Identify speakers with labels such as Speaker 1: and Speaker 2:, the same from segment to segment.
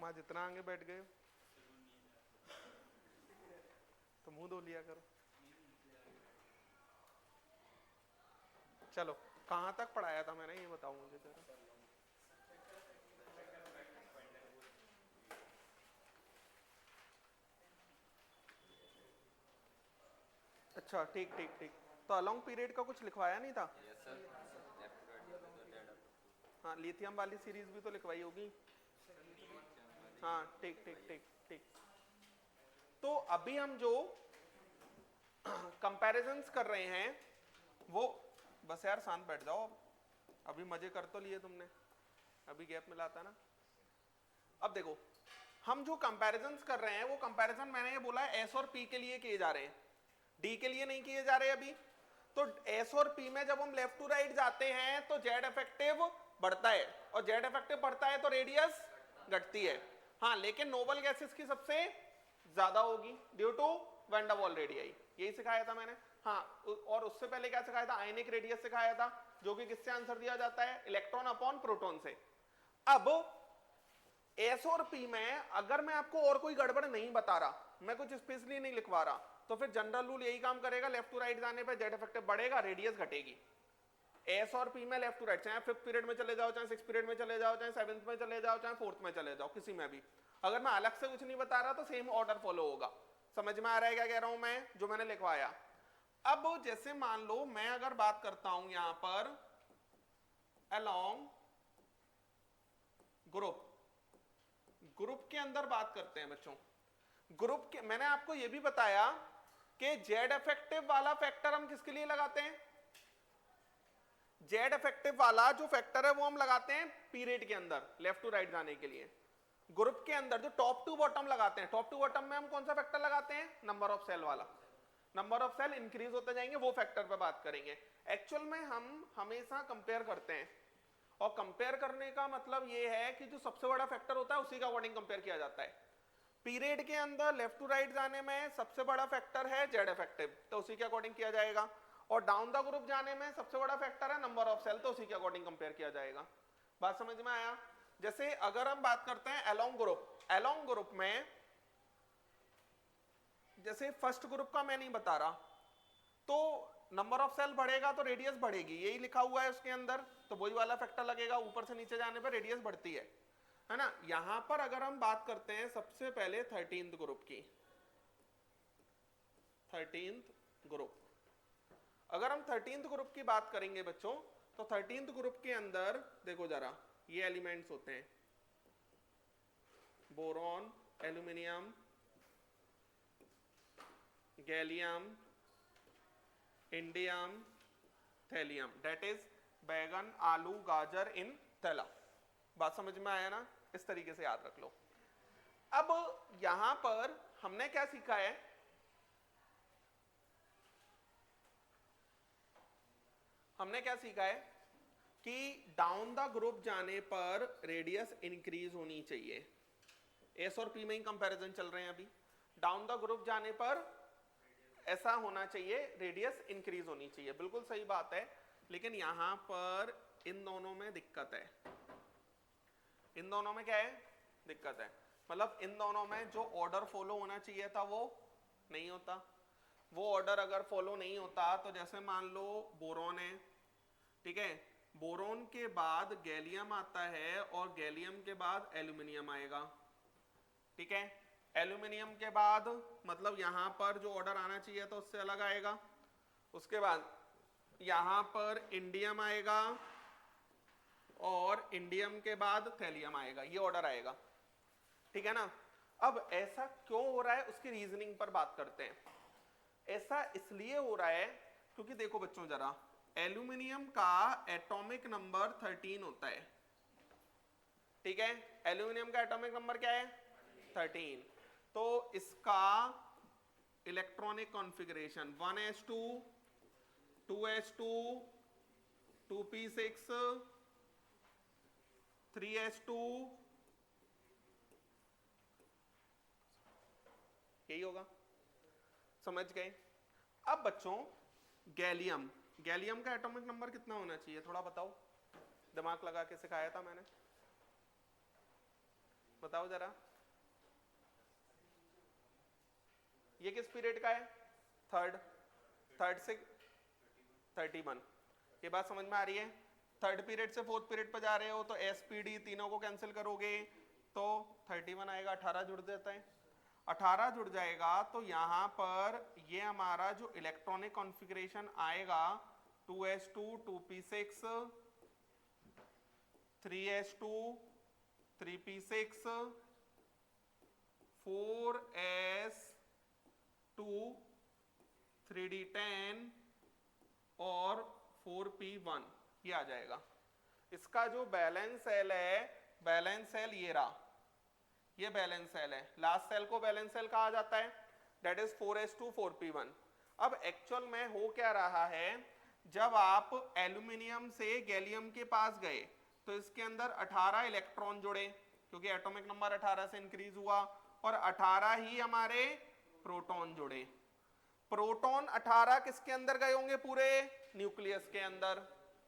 Speaker 1: आज इतना आगे बैठ गए तो मुंह धो लिया करो। चलो कहाँ तक पढ़ाया था मैंने, ये बताओ मुझे जरा। अच्छा ठीक ठीक ठीक, तो अलोंग पीरियड का कुछ लिखवाया नहीं था?
Speaker 2: यस सर, लेफ्ट राइट जाने तो जेड अप।
Speaker 1: हाँ लिथियम वाली सीरीज भी तो लिखवाई होगी। हाँ ठीक ठीक ठीक ठीक। तो अभी हम जो कंपैरिजंस कर रहे हैं वो, बस यार शांत बैठ जाओ, अभी मजे कर तो लिए तुमने, अभी गैप मिला था ना। अब देखो हम जो कंपैरिजंस कर रहे हैं वो कंपैरिजन मैंने ये बोला है एस और पी के लिए किए जा रहे हैं, डी के लिए नहीं किए जा रहे अभी। तो एस और पी में जब हम लेफ्ट टू राइट जाते हैं तो जेड इफेक्टिव बढ़ता है, और जेड इफेक्टिव बढ़ता है तो रेडियस घटती है। हाँ लेकिन नोबल गैसेस की सबसे ज्यादा होगी ड्यू टू वैन डर वाल रेडियाई, यही सिखाया था मैंने। हाँ और उससे पहले क्या सिखाया था, आयनिक रेडियस सिखाया था, जो कि किससे आंसर दिया जाता है, इलेक्ट्रॉन अपॉन प्रोटॉन से। अब एस और पी में अगर मैं आपको और कोई गड़बड़ नहीं बता रहा, मैं कुछ स्पेशली नहीं लिखवा रहा, तो फिर जनरल रूल यही काम करेगा, लेफ्ट टू राइट जाने पे जेड इफेक्टिव बढ़ेगा, रेडियस घटेगी। एस और पी में लेफ्ट टू राइट, चाहे फिफ्थ पीरियड में चले जाओ, चाहे सिक्स पीरियड में चले जाओ, चाहे सेवंथ में चले जाओ, चाहे फोर्थ में चले जाओ, किसी में भी अगर मैं अलग से कुछ नहीं बता रहा तो सेम ऑर्डर फॉलो होगा। समझ में आ रहा है क्या कह रहा हूं मैं, जो मैंने लिखवाया। अब जैसे मान लो मैं अगर बात करता हूं यहां पर अलोंग ग्रुप, ग्रुप के अंदर बात करते हैं बच्चों। ग्रुप के मैंने आपको यह भी बताया कि जेड इफेक्टिव वाला फैक्टर हम किसके लिए लगाते हैं, जेड इफेक्टिव वाला जो फैक्टर है वो हम लगाते हैं पीरियड के अंदर लेफ्ट टू राइट जाने के लिए। ग्रुप के अंदर जो टॉप टू बॉटम लगाते हैं, टॉप टू बॉटम में हम कौन सा फैक्टर लगाते हैं, नंबर ऑफ सेल वाला। नंबर ऑफ सेल इंक्रीज होते जाएंगे, वो फैक्टर पे बात करेंगे। एक्चुअल में हम हमेशा कंपेयर करते हैं, और कंपेयर करने का मतलब ये है कि जो सबसे बड़ा फैक्टर होता है उसी का अकॉर्डिंग कंपेयर किया जाता है। पीरियड के अंदर लेफ्ट टू राइट जाने में सबसे बड़ा फैक्टर है जेड इफेक्टिव, तो उसी के अकॉर्डिंग किया जाएगा। और डाउन द ग्रुप जाने में सबसे बड़ा फैक्टर है नंबर ऑफ सेल, तो उसी के अकॉर्डिंग कंपेयर किया जाएगा। बात समझ में आया? जैसे अगर हम बात करते हैं अलोंग ग्रुप, अलोंग ग्रुप में जैसे फर्स्ट ग्रुप का मैं नहीं बता रहा, तो नंबर ऑफ सेल बढ़ेगा तो रेडियस बढ़ेगी, यही लिखा हुआ है उसके अंदर, तो वही वाला फैक्टर लगेगा, ऊपर से नीचे जाने पर रेडियस बढ़ती है ना। यहां पर अगर हम बात करते हैं सबसे पहले 13th ग्रुप की, 13th ग्रुप, अगर हम 13th ग्रुप की बात करेंगे बच्चों, तो 13th ग्रुप के अंदर देखो जरा, ये एलिमेंट्स होते हैं boron, aluminium, gallium, indium, thallium, that is बैगन, आलू, गाजर इन थैला। बात समझ में आया ना, इस तरीके से याद रख लो। अब यहां पर हमने क्या सीखा है, हमने क्या सीखा है कि डाउन द ग्रुप जाने पर रेडियस इंक्रीज होनी चाहिए। एस और पी में ही कंपैरिजन चल रहे हैं अभी, डाउन द ग्रुप जाने पर ऐसा होना चाहिए, रेडियस इंक्रीज होनी चाहिए, बिल्कुल सही बात है। लेकिन यहां पर इन दोनों में दिक्कत है, इन दोनों में क्या है, दिक्कत है। मतलब इन दोनों में जो ऑर्डर फॉलो होना चाहिए था वो नहीं होता। वो ऑर्डर अगर फॉलो नहीं होता तो जैसे मान लो बोरॉन है, ठीक है, बोरॉन के बाद गैलियम आता है और गैलियम के बाद एल्यूमिनियम आएगा, ठीक है। एल्यूमिनियम के बाद मतलब यहां पर जो ऑर्डर आना चाहिए था उससे अलग आएगा। उसके बाद यहां पर इंडियम आएगा और इंडियम के बाद थैलियम आएगा, ये ऑर्डर आएगा, ठीक है ना। अब ऐसा क्यों हो रहा है उसकी रीजनिंग पर बात करते हैं। ऐसा इसलिए हो रहा है क्योंकि देखो बच्चों जरा, एल्यूमिनियम का एटॉमिक नंबर 13 होता है, ठीक है, एल्यूमिनियम का एटॉमिक नंबर क्या है 13। तो इसका electronic configuration 1s2 2s2 2p6 3s2, यही होगा, समझ गए। अब बच्चों गैलियम, गैलियम का एटॉमिक नंबर कितना होना चाहिए थोड़ा बताओ, दिमाग लगा के सिखाया था मैंने, बताओ जरा, ये किस पीरियड का है? थर्ड, थर्ड से 31। ये बात समझ में आ रही है? थर्ड पीरियड से फोर्थ पीरियड पर जा रहे हो तो एसपीडी तीनों को कैंसिल करोगे तो 31 आएगा, 18 जुड़ जाता है। 18 जुड़ जाएगा तो यहां पर ये हमारा जो इलेक्ट्रॉनिक कॉन्फ़िगरेशन आएगा 2s2 2p6 3s2 3p6 4s2 3d10 और 4p1, ये आ जाएगा। इसका जो बैलेंस सेल है, बैलेंस सेल ये रहा, ये बैलेंस सेल है। लास्ट सेल को बैलेंस सेल कहा जाता है, दैट इज 4s2 4p1। अब एक्चुअल में हो क्या रहा है, जब आप एल्यूमिनियम से गैलियम के पास गए तो इसके अंदर 18 इलेक्ट्रॉन जुड़े क्योंकि एटॉमिक नंबर 18 से इंक्रीज हुआ, और 18 ही हमारे प्रोटॉन जुड़े। प्रोटॉन 18 किसके अंदर गए होंगे? पूरे न्यूक्लियस के अंदर,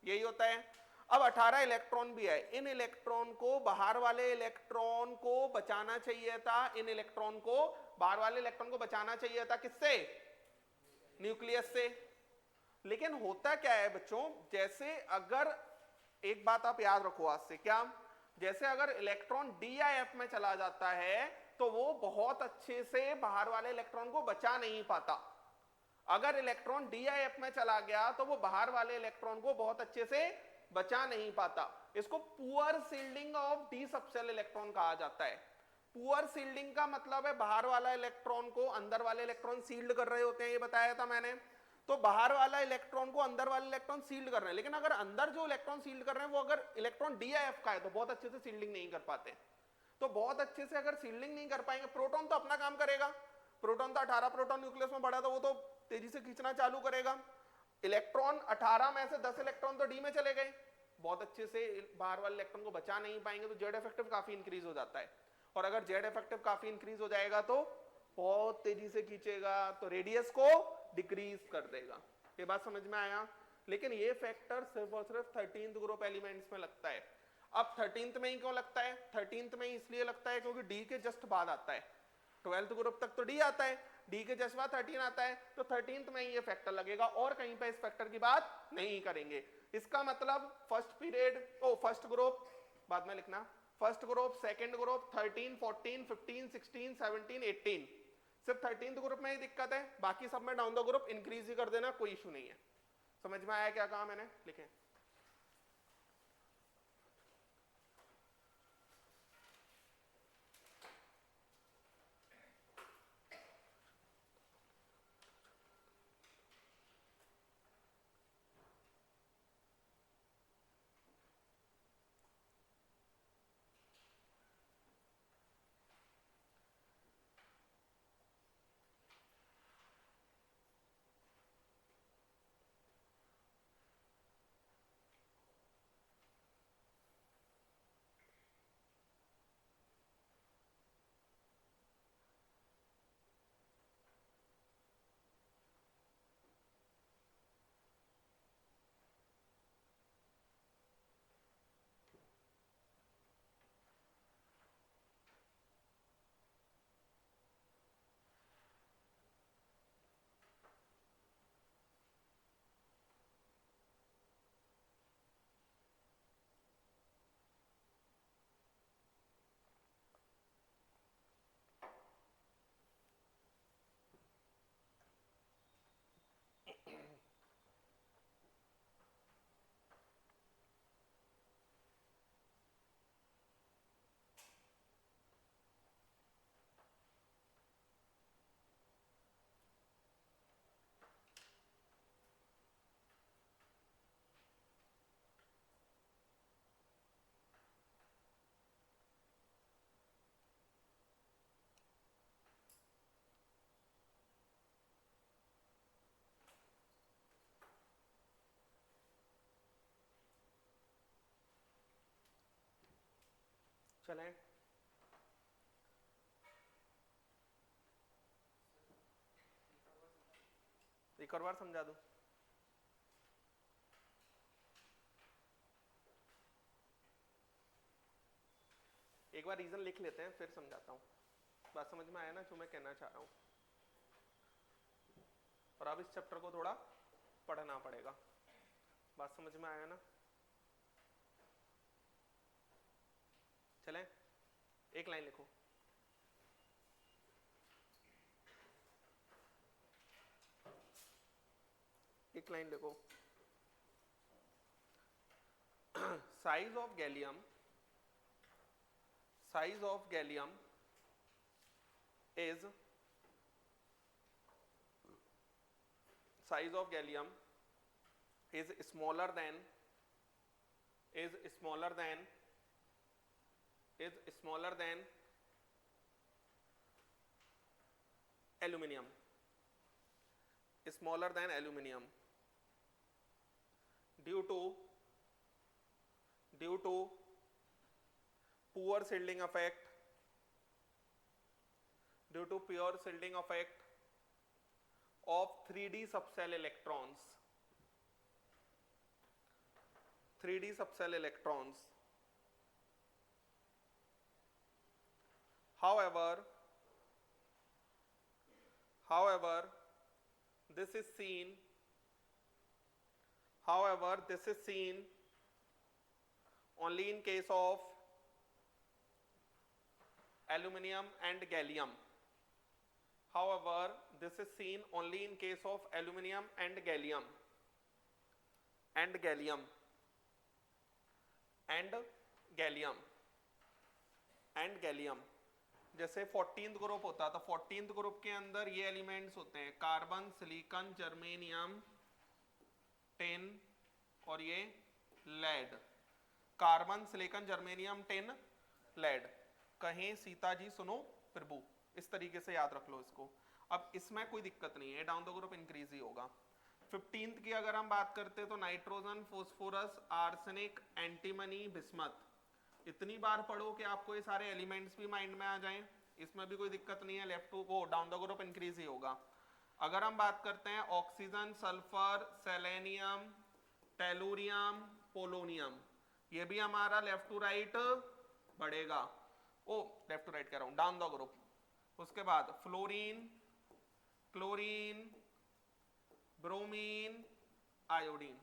Speaker 1: यही होता है। अब 18 इलेक्ट्रॉन भी है, इन इलेक्ट्रॉन को, बाहर वाले इलेक्ट्रॉन को बचाना चाहिए था, इन इलेक्ट्रॉन को, बाहर वाले इलेक्ट्रॉन को बचाना चाहिए था किससे? न्यूक्लियस से। लेकिन होता क्या है बच्चों, जैसे अगर एक बात आप याद रखो आज से, क्या? जैसे अगर इलेक्ट्रॉन डी या एफ में चला जाता है तो वो बहुत अच्छे से बाहर वाले इलेक्ट्रॉन को बचा नहीं पाता। अगर इलेक्ट्रॉन डी या एफ में चला गया तो वो बाहर वाले इलेक्ट्रॉन को बहुत अच्छे से बचा नहीं पाता। इसको poor shielding of D subshell electron कहा जाता है। पुअर सील्डिंग का मतलब है बाहर वाला इलेक्ट्रॉन को अंदर वाले इलेक्ट्रॉन सील्ड कर रहे होते हैं, ये बताया था मैंने। तो बाहर वाला इलेक्ट्रॉन को अंदर वाले इलेक्ट्रॉन सील्ड कर रहे हैं, लेकिन अगर अंदर जो इलेक्ट्रॉन सील्ड कर रहे हैं वो अगर इलेक्ट्रॉन डी या एफ का है तो बहुत अच्छे से सील्डिंग नहीं कर पाते। तो बहुत अच्छे से अगर सील्डिंग नहीं कर पाएंगे, प्रोटॉन तो अपना काम करेगा, प्रोटॉन तो 18 प्रोटॉन न्यूक्लियस में बढ़ा था, वो तो तेजी से खींचना चालू करेगा। इलेक्ट्रॉन 18 में से 10 इलेक्ट्रॉन तो डी में चले गए, बहुत अच्छे से बाहर वाले इलेक्ट्रॉन को बचा नहीं पाएंगे, तो जेड इफेक्टिव काफी इंक्रीज हो जाता है। और अगर जेड इफेक्टिव काफी इंक्रीज हो जाएगा तो बहुत तेजी से खींचेगा, तो रेडियस को डिक्रीज कर देगा। ये बात समझ में आया? लेकिन ये फैक्टर सिर्फ और सिर्फ 13th ग्रुप एलिमेंट्स में लगता है। अब 13th में ही क्यों लगता है? 13th में इसलिए लगता है क्योंकि डी के जस्ट बाद आता है। 12th ग्रुप तक तो डी आता है, डी के जस्ट बाद 13 आता है, तो 13th में ही ये फैक्टर लगेगा और कहीं पे इस फैक्टर की बात नहीं करेंगे। इसका मतलब फर्स्ट पीरियड, फर्स्ट ग्रुप बाद में लिखना, फर्स्ट ग्रुप, सेकंड ग्रुप, 13 14 15 16 17 18, सिर्फ 13th ग्रुप में ही दिक्कत है, बाकी सब में डाउन द ग्रुप इंक्रीज ही कर देना, कोई इशू नहीं है। समझ में आया क्या कहा मैंने? लिखें। चलें, एक और बार समझा दूं। एक बार रीजन लिख लेते हैं फिर समझाता हूँ। बात समझ में आया ना जो मैं कहना चाह रहा हूँ? और अब इस चैप्टर को थोड़ा पढ़ना पड़ेगा। बात समझ में आया ना? चलें, एक लाइन लिखो। एक लाइन लिखो। Size of gallium is smaller than aluminium, due to poor shielding effect of 3D subcell electrons. However, this is seen only in case of aluminium and gallium. जैसे 14th ग्रुप होता तो 14th group के अंदर ये elements होते हैं carbon, silicon, germanium, tin और ये lead. Carbon, silicon, germanium, tin, lead. कहें सीता जी सुनो प्रभु, इस तरीके से याद रख लो इसको। अब इसमें कोई दिक्कत नहीं है, डाउन द ग्रुप इंक्रीज ही होगा। 15th की अगर हम बात करते तो nitrogen, phosphorus, arsenic, antimony, bismuth. इतनी बार पढ़ो कि आपको ये सारे एलिमेंट्स भी माइंड में आ जाएं, इसमें भी कोई दिक्कत नहीं है। लेफ्ट टू वो डाउन द ग्रुप इंक्रीज ही होगा। अगर हम बात करते हैं oxygen, sulphur, selenium, tellurium, polonium, ये भी हमारा लेफ्ट टू राइट बढ़ेगा। लेफ्ट टू राइट कह रहा हूं, डाउन द ग्रुप। उसके बाद fluorine, chlorine, bromine, iodine.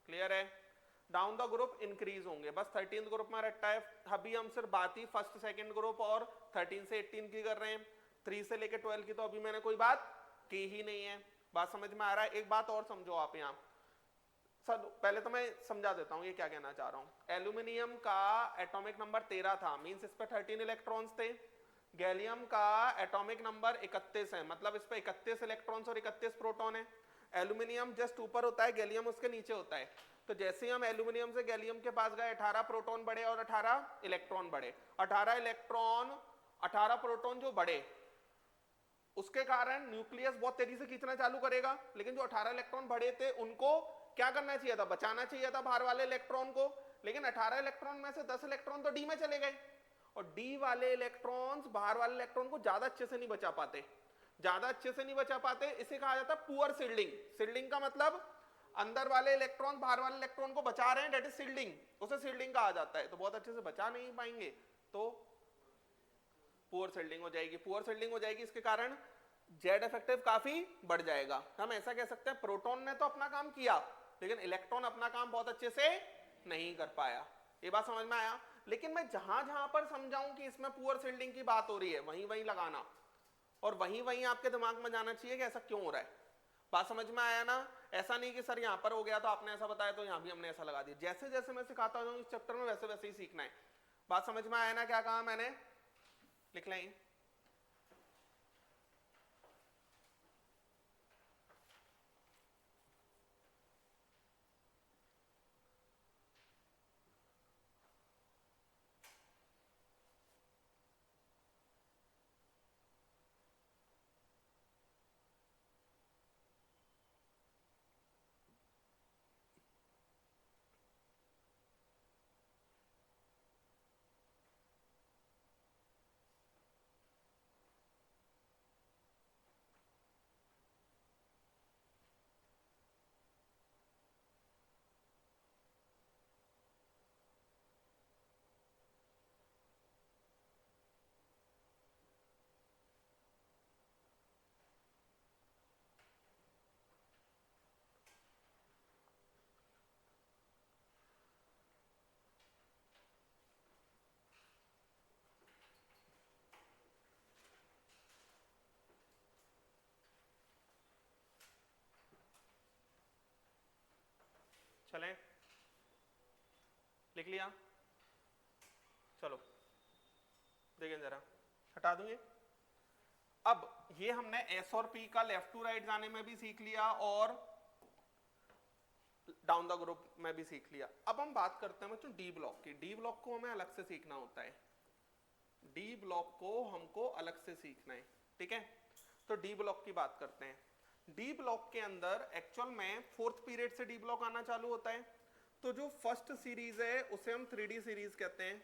Speaker 1: Clear है? डाउन द ग्रुप इंक्रीज होंगे। बस 13th ग्रुप में रखता है। अभी हम सिर्फ बात ही फर्स्ट सेकंड ग्रुप और 13 से 18 की कर रहे हैं। 3 से लेके 12 की तो अभी मैंने कोई बात की ही नहीं है। बात समझ में आ रहा है? एक बात और समझो आप यहाँ सर, पहले तो मैं समझा देता हूँ ये क्या कहना चाह रहा हूँ। एल्यूमिनियम का एटॉमिक नंबर 13 था, मींस इस पे 13 इलेक्ट्रॉन्स थे। गैलियम का एटॉमिक नंबर 31 है, मतलब इस पे 31 इलेक्ट्रॉन्स और 31 प्रोटॉन है। एल्यूमिनियम जस्ट ऊपर होता है, गैलियम उसके नीचे होता है। तो जैसे ही हम एल्यूमिनियम से गैलियम के पास गए, 18 प्रोटॉन बढ़े और 18 इलेक्ट्रॉन बढ़े। 18 इलेक्ट्रॉन 18 प्रोटॉन जो बढ़े उसके कारण न्यूक्लियस बहुत तेजी से खींचना चालू करेगा, लेकिन जो 18 इलेक्ट्रॉन बढ़े थे उनको क्या करना चाहिए था? बचाना चाहिए था बाहर वाले इलेक्ट्रॉन को। लेकिन 18 इलेक्ट्रॉन में से 10 इलेक्ट्रॉन तो डी में चले गए, और डी वाले इलेक्ट्रॉन्स बाहर वाले इलेक्ट्रॉन को ज्यादा अच्छे से नहीं बचा पाते। इसे कहा जाता है पुअर शील्डिंग। शील्डिंग का मतलब अंदर वाले इलेक्ट्रॉन बाहर वाले इलेक्ट्रॉन को बचा रहे हैं, दैट इज शील्डिंग। उसे शील्डिंग कहा जाता है। तो बहुत अच्छे से बचा नहीं पाएंगे तो पुअर शील्डिंग हो जाएगी। इसके कारण जेड इफेक्टिव काफी बढ़ जाएगा। हम ऐसा कह सकते हैं प्रोटॉन ने तो अपना काम किया, लेकिन इलेक्ट्रॉन अपना काम बहुत अच्छे से नहीं कर पाया। ये बात समझ में आया? लेकिन मैं जहां पर समझाऊं कि इसमें पुअर शील्डिंग की बात हो रही है, वहीं लगाना, और वहीं आपके दिमाग में जाना चाहिए कि ऐसा क्यों हो रहा है। बात समझ में आया ना? ऐसा नहीं कि सर यहां पर हो गया तो आपने ऐसा बताया तो यहां भी हमने ऐसा लगा दिया। जैसे जैसे मैं सिखाता हूं इस चैप्टर में वैसे वैसे ही सीखना है। बात समझ में आया ना? क्या कहा मैंने? लिख लें। चलें, लिख लिया? चलो देखें जरा, हटा दूं ये। अब ये हमने एस और पी का लेफ्ट टू राइट जाने में भी सीख लिया और डाउन द ग्रुप में भी सीख लिया। अब हम बात करते हैं बच्चों डी ब्लॉक की। डी ब्लॉक को हमें अलग से सीखना होता है, डी ब्लॉक को हमको अलग से सीखना है, ठीक है। तो डी ब्लॉक की बात करते हैं। डी ब्लॉक के अंदर एक्चुअल में फोर्थ पीरियड से डी ब्लॉक आना चालू होता है। तो जो फर्स्ट सीरीज है उसे हम 3D सीरीज कहते हैं,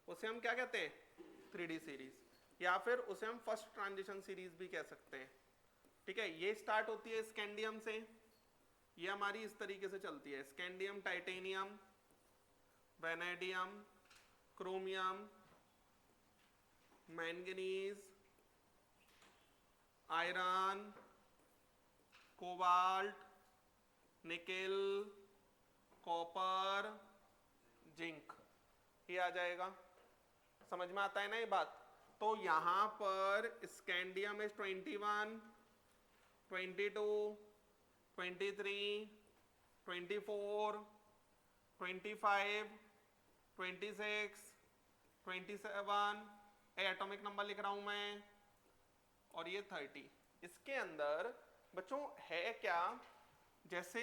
Speaker 1: उसे हम क्या कहते हैं? 3D सीरीज, या फिर उसे हम फर्स्ट ट्रांजिशन सीरीज भी कह सकते हैं, ठीक है। ये स्टार्ट होती है स्कैंडियम से, ये हमारी इस तरीके से चलती है, scandium, titanium, vanadium, chromium, manganese, iron, cobalt, nickel, copper, zinc, ये आ जाएगा। समझ में आता है ना ये बात? तो यहां पर स्कैंडियम इज 21, 22, 23, 24, 25, 26, 27, एटॉमिक नंबर लिख रहा हूं मैं, और ये 30। इसके अंदर बच्चों है क्या, जैसे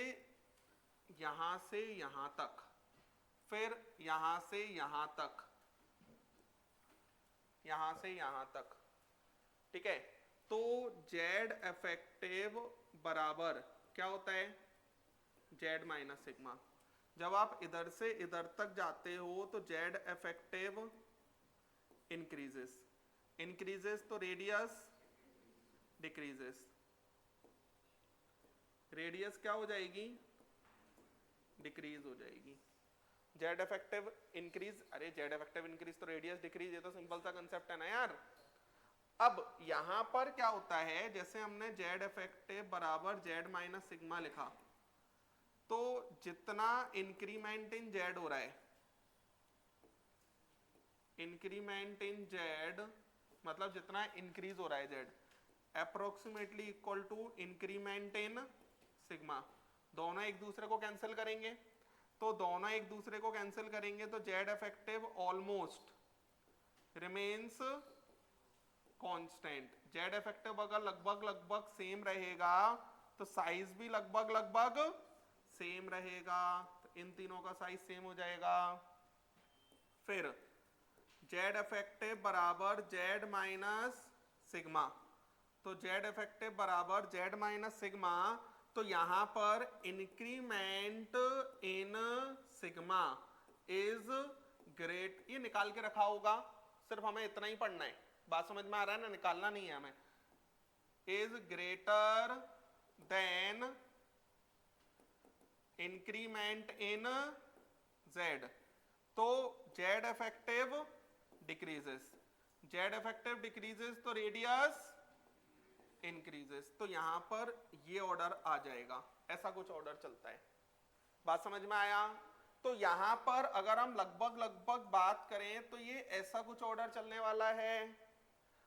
Speaker 1: यहां से यहां तक, फिर यहां से यहां तक, यहां से यहां तक, ठीक है। तो जेड इफेक्टिव बराबर क्या होता है? Z minus sigma. जब आप इधर से इधर तक जाते हो तो जेड इफेक्टिव इंक्रीजेस, इंक्रीजेस तो रेडियस डिक्रीजेस, रेडियस क्या हो जाएगी? डिक्रीज हो जाएगी। जेड इफेक्टिव इंक्रीज, अरे जेड इफेक्टिव इंक्रीज तो रेडियस डिक्रीज, ये तो सिंपल सा कंसेप्ट है ना यार। अब यहां पर क्या होता है, जैसे हमने जेड इफेक्टिव बराबर जेड माइनस सिग्मा लिखा, तो जितना इंक्रीमेंट इन जेड हो रहा है, इंक्रीमेंट इन जेड मतलब जितना इंक्रीज हो रहा है Z, approximately equal to increment in sigma. दोनों एक दूसरे को कैंसिल करेंगे, तो दोनों एक दूसरे को कैंसिल करेंगे तो Z effective almost remains constant. Z effective अगर लगभग लगभग सेम रहेगा तो साइज भी लगभग लगभग सेम रहेगा, तो इन तीनों का साइज सेम हो जाएगा। फिर जेड इफेक्टिव बराबर जेड माइनस सिग्मा, तो जेड इफेक्टिव बराबर जेड माइनस सिग्मा, तो यहां पर increment in sigma is great, ये निकाल के रखा होगा, सिर्फ हमें इतना ही पढ़ना है, बात समझ में आ रहा है ना, निकालना नहीं है हमें। Is greater than increment in Z, तो Z effective decreases, Z effective decreases तो रेडियस इंक्रीजेस, तो यहां पर ये ऑर्डर आ जाएगा, ऐसा कुछ ऑर्डर चलता है। बात समझ में आया? तो यहां पर अगर हम लगभग लगभग बात करें तो ये ऐसा कुछ ऑर्डर चलने वाला है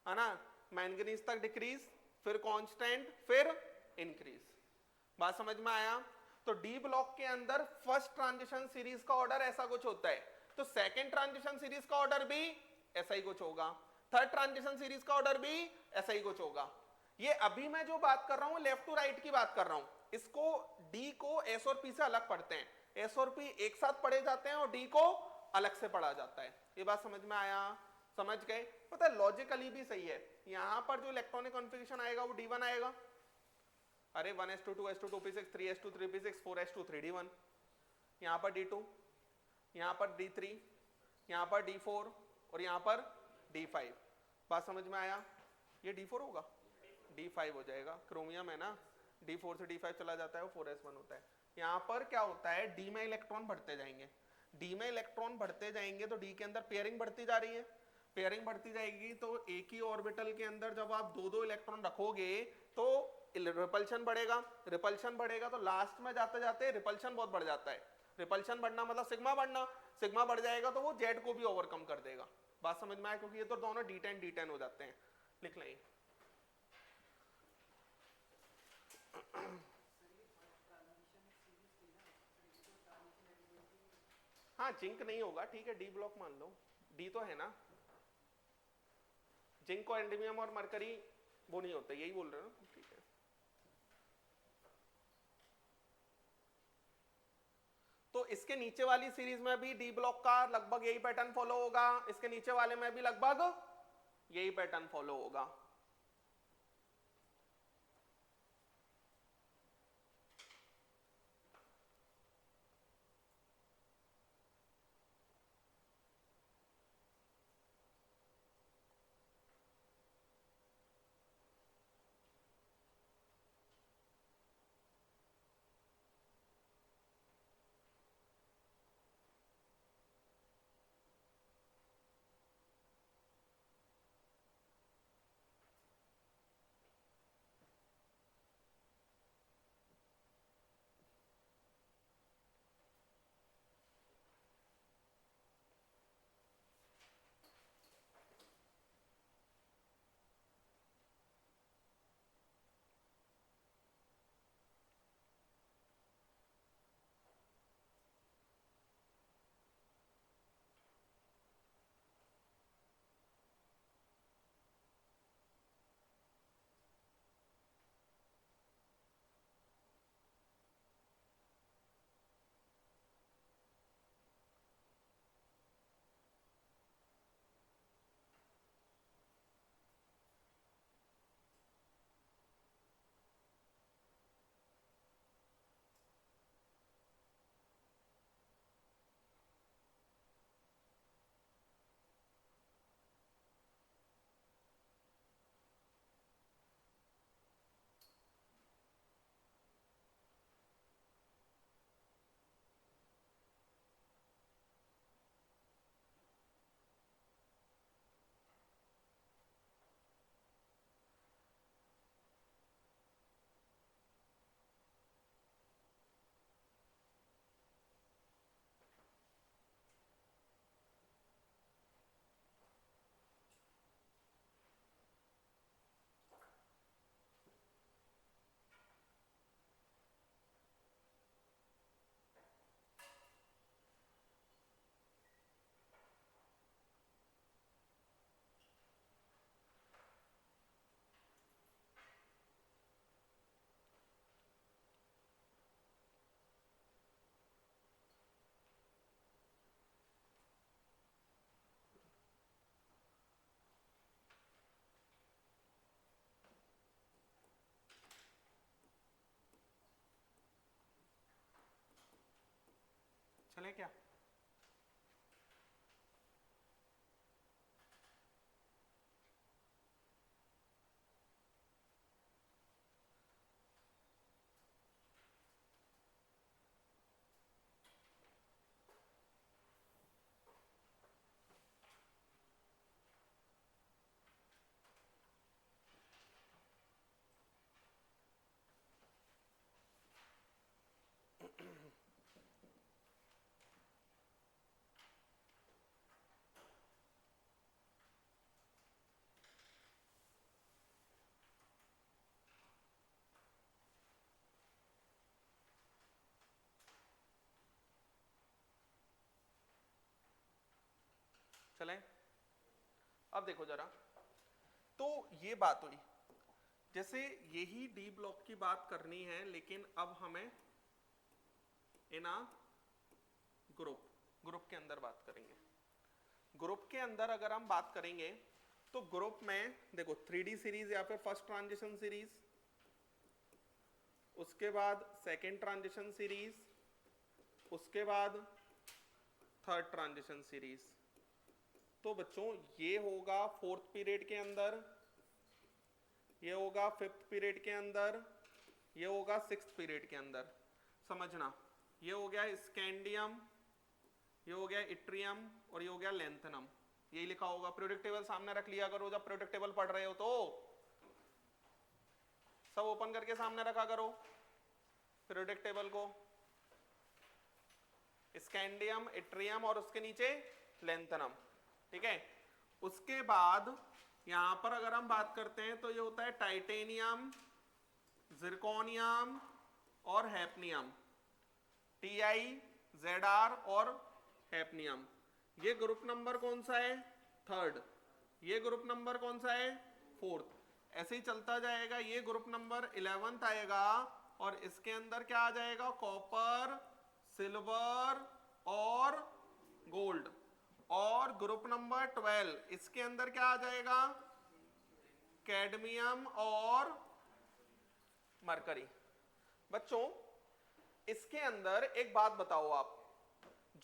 Speaker 1: ना, मैंगनीज तक डिक्रीज, फिर कांस्टेंट, फिर इंक्रीज। बात समझ में आया? तो डी ब्लॉक के अंदर फर्स्ट ट्रांजिशन सीरीज का ऑर्डर ऐसा कुछ होता है, तो सेकंड ट्रांजिशन सीरीज का ऑर्डर भी ऐसा ही कुछ होगा, थर्ड ट्रांजिशन सीरीज का ऑर्डर भी ऐसा ही कुछ होगा। ये अभी मैं जो बात कर रहा हूं लेफ्ट टू राइट की बात कर रहा हूं, इसको डी को एस और पी से अलग पढ़ते हैं, एस और पी एक साथ पढ़े जाते हैं और डी को अलग से पढ़ा जाता है। ये बात समझ में आया? समझ गए? पता है लॉजिकली भी सही है, यहां पर जो इलेक्ट्रॉनिक कॉन्फ़िगरेशन आएगा वो D1 आएगा, अरे 1s2 2s2 2p6 3s2 3p6 4s2 3d1, यहां पर D2, यहां पर D3, यहां पर D4 और यहां पर D5। बात समझ में आया? ये D4 होगा, D5 हो जाएगा, क्रोमियम है ना, D4 से D5 चला जाता है वो 4s1 होता है। यहां पर क्या होता है, D में इलेक्ट्रॉन बढ़ते जाएंगे, D में इलेक्ट्रॉन बढ़ते जाएंगे तो D के अंदर पेयरिंग बढ़ती जा रही है, पेयरिंग बढ़ती जाएगी तो एक ही ऑर्बिटल के अंदर जब आप दो दो इलेक्ट्रॉन रखोगे तो रिपल्शन बढ़ेगा, रिपल्शन बढ़ेगा तो लास्ट में जाते जाते रिपल्शन बहुत बढ़ जाता है, रिपल्शन बढ़ना मतलब सिग्मा बढ़ना, सिग्मा बढ़ जाएगा तो वो जेड को भी ओवरकम कर देगा। बात समझ में आया? क्योंकि ये तो दोनों D10 D10 हो जाते हैं। लिख लें हाँ जिंक नहीं होगा, ठीक है, डी ब्लॉक मान लो, डी तो है ना, जिंक को एंडमियम और मरकरी वो नहीं होता, यही बोल रहे हो ना, ठीक है। तो इसके नीचे वाली सीरीज में भी डी ब्लॉक का लगभग यही पैटर्न फॉलो होगा, इसके नीचे वाले में भी लगभग यही पैटर्न फॉलो होगा। चले क्या? चलें? अब देखो जरा, तो ये बात हुई, जैसे यही डी ब्लॉक की बात करनी है, लेकिन अब हमें इन अ ग्रुप के अंदर बात करेंगे। ग्रुप के अंदर अगर हम बात करेंगे तो ग्रुप में देखो 3D सीरीज या फिर फर्स्ट ट्रांजिशन सीरीज, उसके बाद सेकेंड ट्रांजिशन सीरीज, उसके बाद थर्ड ट्रांजिशन सीरीज। तो बच्चों ये होगा फोर्थ पीरियड के अंदर, ये होगा फिफ्थ पीरियड के अंदर, ये होगा सिक्स्थ पीरियड के अंदर। समझना, ये हो गया स्कैंडियम, ये हो गया इट्रियम और ये हो गया लेंथनम। यही लिखा होगा, पीरियोडिक टेबल सामने रख लिया करो जब पीरियोडिक टेबल पढ़ रहे हो, तो सब ओपन करके सामने रखा करो पीरियोडिक टेबल को। स्कैंडियम, इट्रियम और उसके नीचे लेंथनम, ठीक है। उसके बाद यहां पर अगर हम बात करते हैं तो ये होता है टाइटेनियम, जिरकोनियम और हैफनियम, Ti, Zr और हैपनियम। ये ग्रुप नंबर कौन सा है? थर्ड। ये ग्रुप नंबर कौन सा है? फोर्थ। ऐसे ही चलता जाएगा, ये ग्रुप नंबर 11th आएगा और इसके अंदर क्या आ जाएगा? कॉपर, सिल्वर और गोल्ड। और ग्रुप नंबर 12 इसके अंदर क्या आ जाएगा? कैडमियम और मरकरी। बच्चों इसके अंदर एक बात बताओ, आप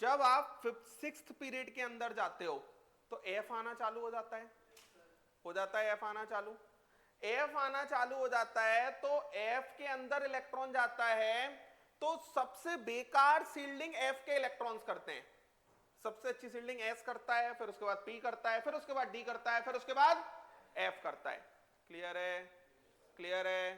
Speaker 1: जब आप 6th पीरियड के अंदर जाते हो तो एफ आना चालू हो जाता है, हो जाता है एफ आना चालू। एफ आना चालू हो जाता है तो एफ के अंदर इलेक्ट्रॉन जाता है, तो सबसे बेकार सील्डिंग एफ के इलेक्ट्रॉन्स करते हैं। सबसे अच्छी सील्डिंग एस करता है, फिर उसके बाद पी करता है, फिर उसके बाद डी करता है, फिर उसके बाद एफ करता है। क्लियर है? क्लियर है?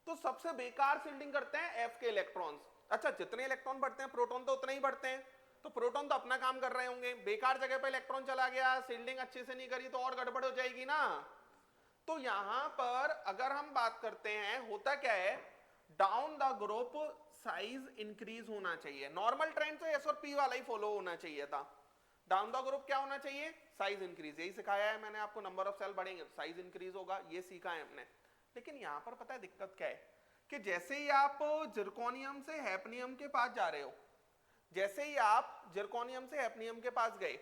Speaker 1: तो सबसे बेकार सील्डिंग करते हैं एफ के इलेक्ट्रॉन्स। अच्छा, जितने इलेक्ट्रॉन बढ़ते हैं प्रोटॉन तो उतने ही बढ़ते हैं, तो प्रोटॉन तो अपना काम कर रहे होंगे, बेकार जगह पे इलेक्ट्रॉन चला गया, सील्डिंग अच्छे से नहीं करी तो और गड़बड़ हो जाएगी ना। तो यहां पर अगर हम बात करते हैं, होता क्या है, down the group size increase होना चाहिए। नॉर्मल ट्रेंड तो एस और पी वाला ही फॉलो होना चाहिए था। डाउन द ग्रुप क्या होना चाहिए? Size increase. यही सिखाया है मैंने आपको, नंबर ऑफ सेल बढ़ेंगे तो साइज इंक्रीज होगा, ये सीखा है हमने। लेकिन यहां पर पता है दिक्कत क्या है, कि जैसे ही आप जिरकोनियम से हैपनियम के पास जा रहे हो, जैसे ही आप जिरकोनियम से हैपनियम के पास गए,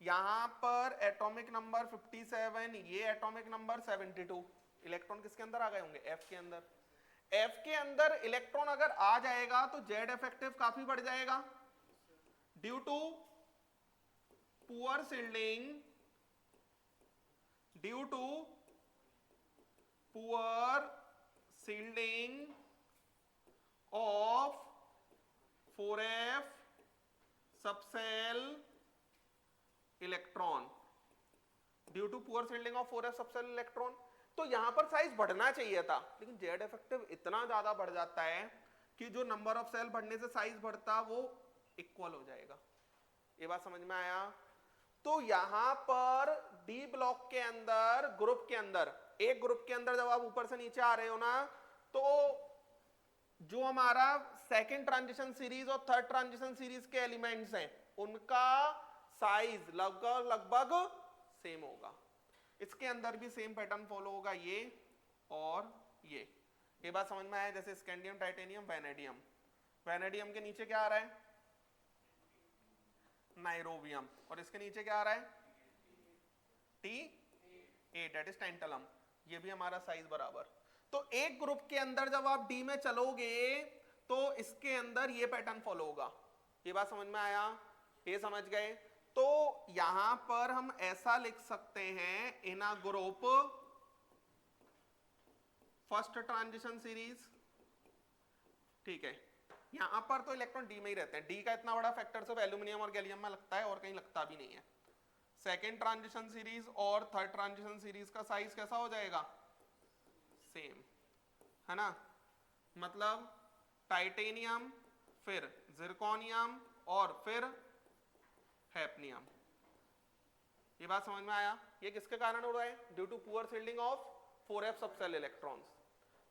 Speaker 1: यहां पर एटॉमिक नंबर 57, ये एटॉमिक नंबर 72, इलेक्ट्रॉन किसके अंदर आ गए होंगे? एफ के अंदर। एफ के अंदर इलेक्ट्रॉन अगर आ जाएगा तो जेड इफेक्टिव काफी बढ़ जाएगा, due to poor shielding, due to poor shielding of 4f subshell electron, due to poor shielding of 4f subshell electron. तो यहां पर साइज बढ़ना चाहिए था, लेकिन जेड इफेक्टिव इतना ज्यादा बढ़ जाता है कि जो नंबर ऑफ सेल बढ़ने से साइज बढ़ता वो इक्वल हो जाएगा। ये बात समझ में आया? तो यहां पर डी ब्लॉक के अंदर, ग्रुप के अंदर, एक ग्रुप के अंदर जब आप ऊपर से नीचे आ रहे हो ना, तो जो हमारा सेकेंड ट्रांजिशन सीरीज और थर्ड ट्रांजिशन सीरीज के एलिमेंट्स हैं, उनका साइज लगभग सेम होगा। इसके अंदर भी सेम पैटर्न फॉलो होगा, ये और ये बात समझ में आया? जैसे स्कैंडियम, टाइटेनियम, वैनेडियम। वैनेडियम के नीचे क्या आ रहा है? नाइरोबियम। और इसके नीचे क्या आ रहा है? T8, that is tantalum. ये भी हमारा साइज बराबर। तो एक ग्रुप के अंदर जब आप डी में चलोगे तो इसके अंदर ये पैटर्न फॉलो होगा। ये बात समझ में आया? ये समझ गए? तो यहां पर हम ऐसा लिख सकते हैं, in a group first transition series, ठीक है। यहां पर तो इलेक्ट्रॉन डी में ही रहते हैं, डी का इतना बड़ा फैक्टर सिर्फ एल्यूमिनियम और गैलियम में लगता है और कहीं लगता भी नहीं है। सेकेंड ट्रांजिशन सीरीज और थर्ड ट्रांजिशन सीरीज का साइज कैसा हो जाएगा? सेम, है ना? मतलब टाइटेनियम, फिर जिरकोनियम और फिर हैपनियम। ये बात समझ में आया? ये किसके कारण हो रहा है? Due to poor shielding of 4f subshell electrons,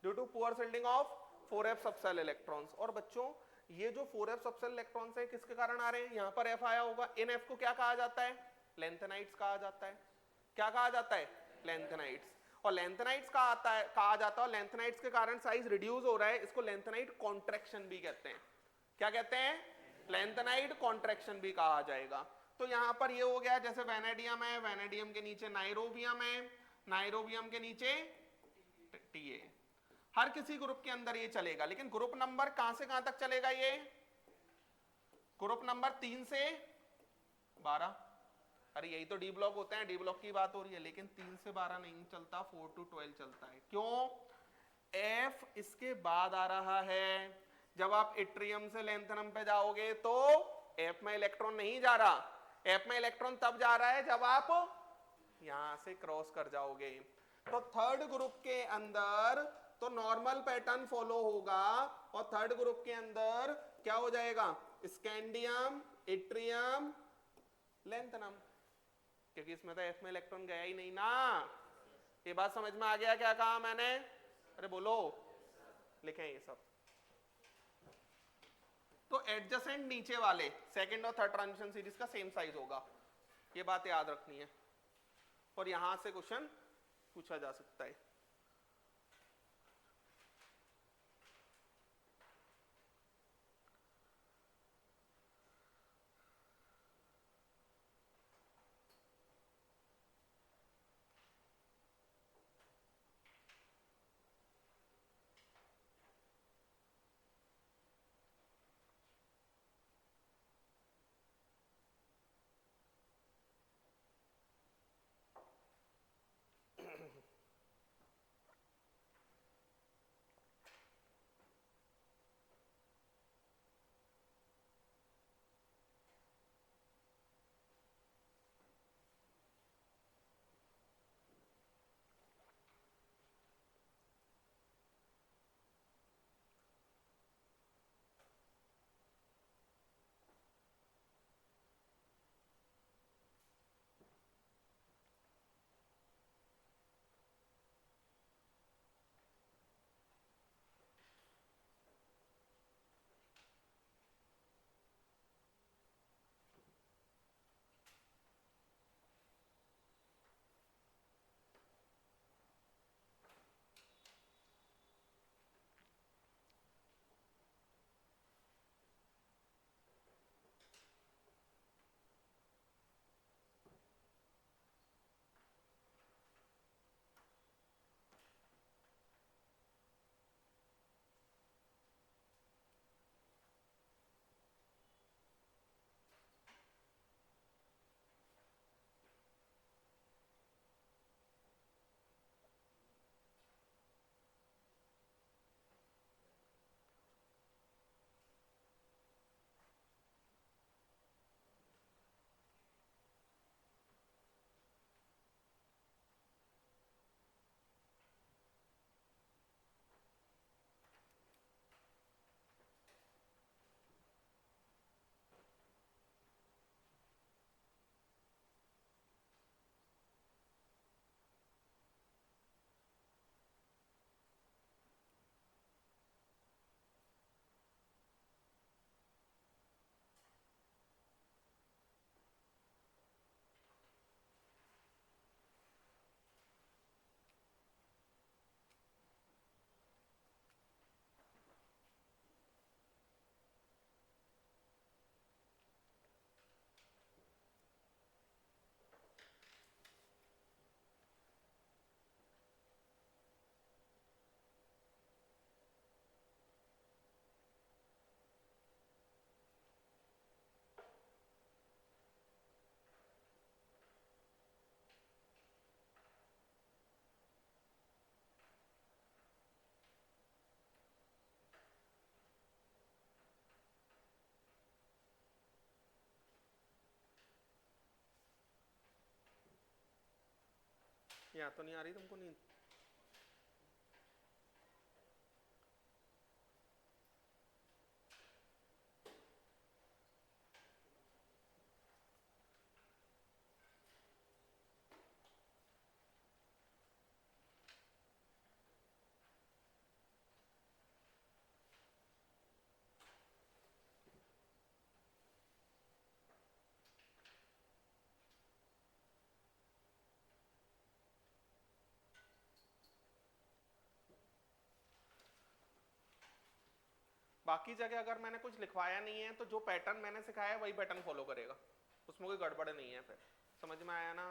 Speaker 1: due to poor shielding of 4f subshell electrons. और बच्चों ये जो 4f सबसेल इलेक्ट्रॉन्स है किसके कारण आ रहे हैं? यहां पर f आया होगा, इन f को क्या कहा जाता है? लेंथेनाइट्स कहा जाता है। क्या कहा जाता है? लेंथेनाइट्स। और लेंथेनाइट्स कहा जाता है, लेंथेनाइट्स के कारण साइज रिड्यूस हो रहा है, इसको लेंथेनाइट कॉन्ट्रैक्शन भी कहते हैं। क्या कहते हैं? लेंथेनाइट कॉन्ट्रैक्शन भी कहा जाएगा। तो यहां पर ये हो गया, जैसे वैनेडियम है, वैनेडियम के नीचे नाइरोबियम है, नाइरोबियम के नीचे टीए। हर किसी ग्रुप के अंदर ये चलेगा, लेकिन ग्रुप नंबर कहां से कहां तक चलेगा? ये ग्रुप नंबर 3 से 12। अरे यही तो डी ब्लॉक होते हैं, डी ब्लॉक की बात हो रही है, लेकिन 3 से 12 नहीं चलता, 4 to 12 चलता है। क्यों? एफ इसके बाद आ रहा है। जब आप इट्रियम से लेंथेनम पे जाओगे तो एफ में इलेक्ट्रॉन नहीं जा रहा, एफ में इलेक्ट्रॉन तब जा रहा है जब आप यहां से क्रॉस कर जाओगे। तो थर्ड ग्रुप के अंदर तो नॉर्मल पैटर्न फॉलो होगा, और थर्ड ग्रुप के अंदर क्या हो जाएगा? स्कैंडियम, इट्रियम, लेंथेनम, क्योंकि इसमें तो एफ में इलेक्ट्रॉन गया ही नहीं ना। ये बात समझ में आ गया? क्या कहा मैंने? अरे बोलो, लिखें ये सब। तो एडजेसेंट नीचे वाले सेकंड और थर्ड ट्रांजिशन सीरीज का सेम साइज होगा, ये बात याद रखनी है, और यहां से क्वेश्चन पूछा जा सकता है। या तो नहीं आ रही तुमको नींद? बाकी जगह अगर मैंने कुछ लिखवाया नहीं है तो जो पैटर्न मैंने सिखाया है वही पैटर्न फॉलो करेगा, उसमें कोई गड़बड़ नहीं है। फिर समझ में आया ना?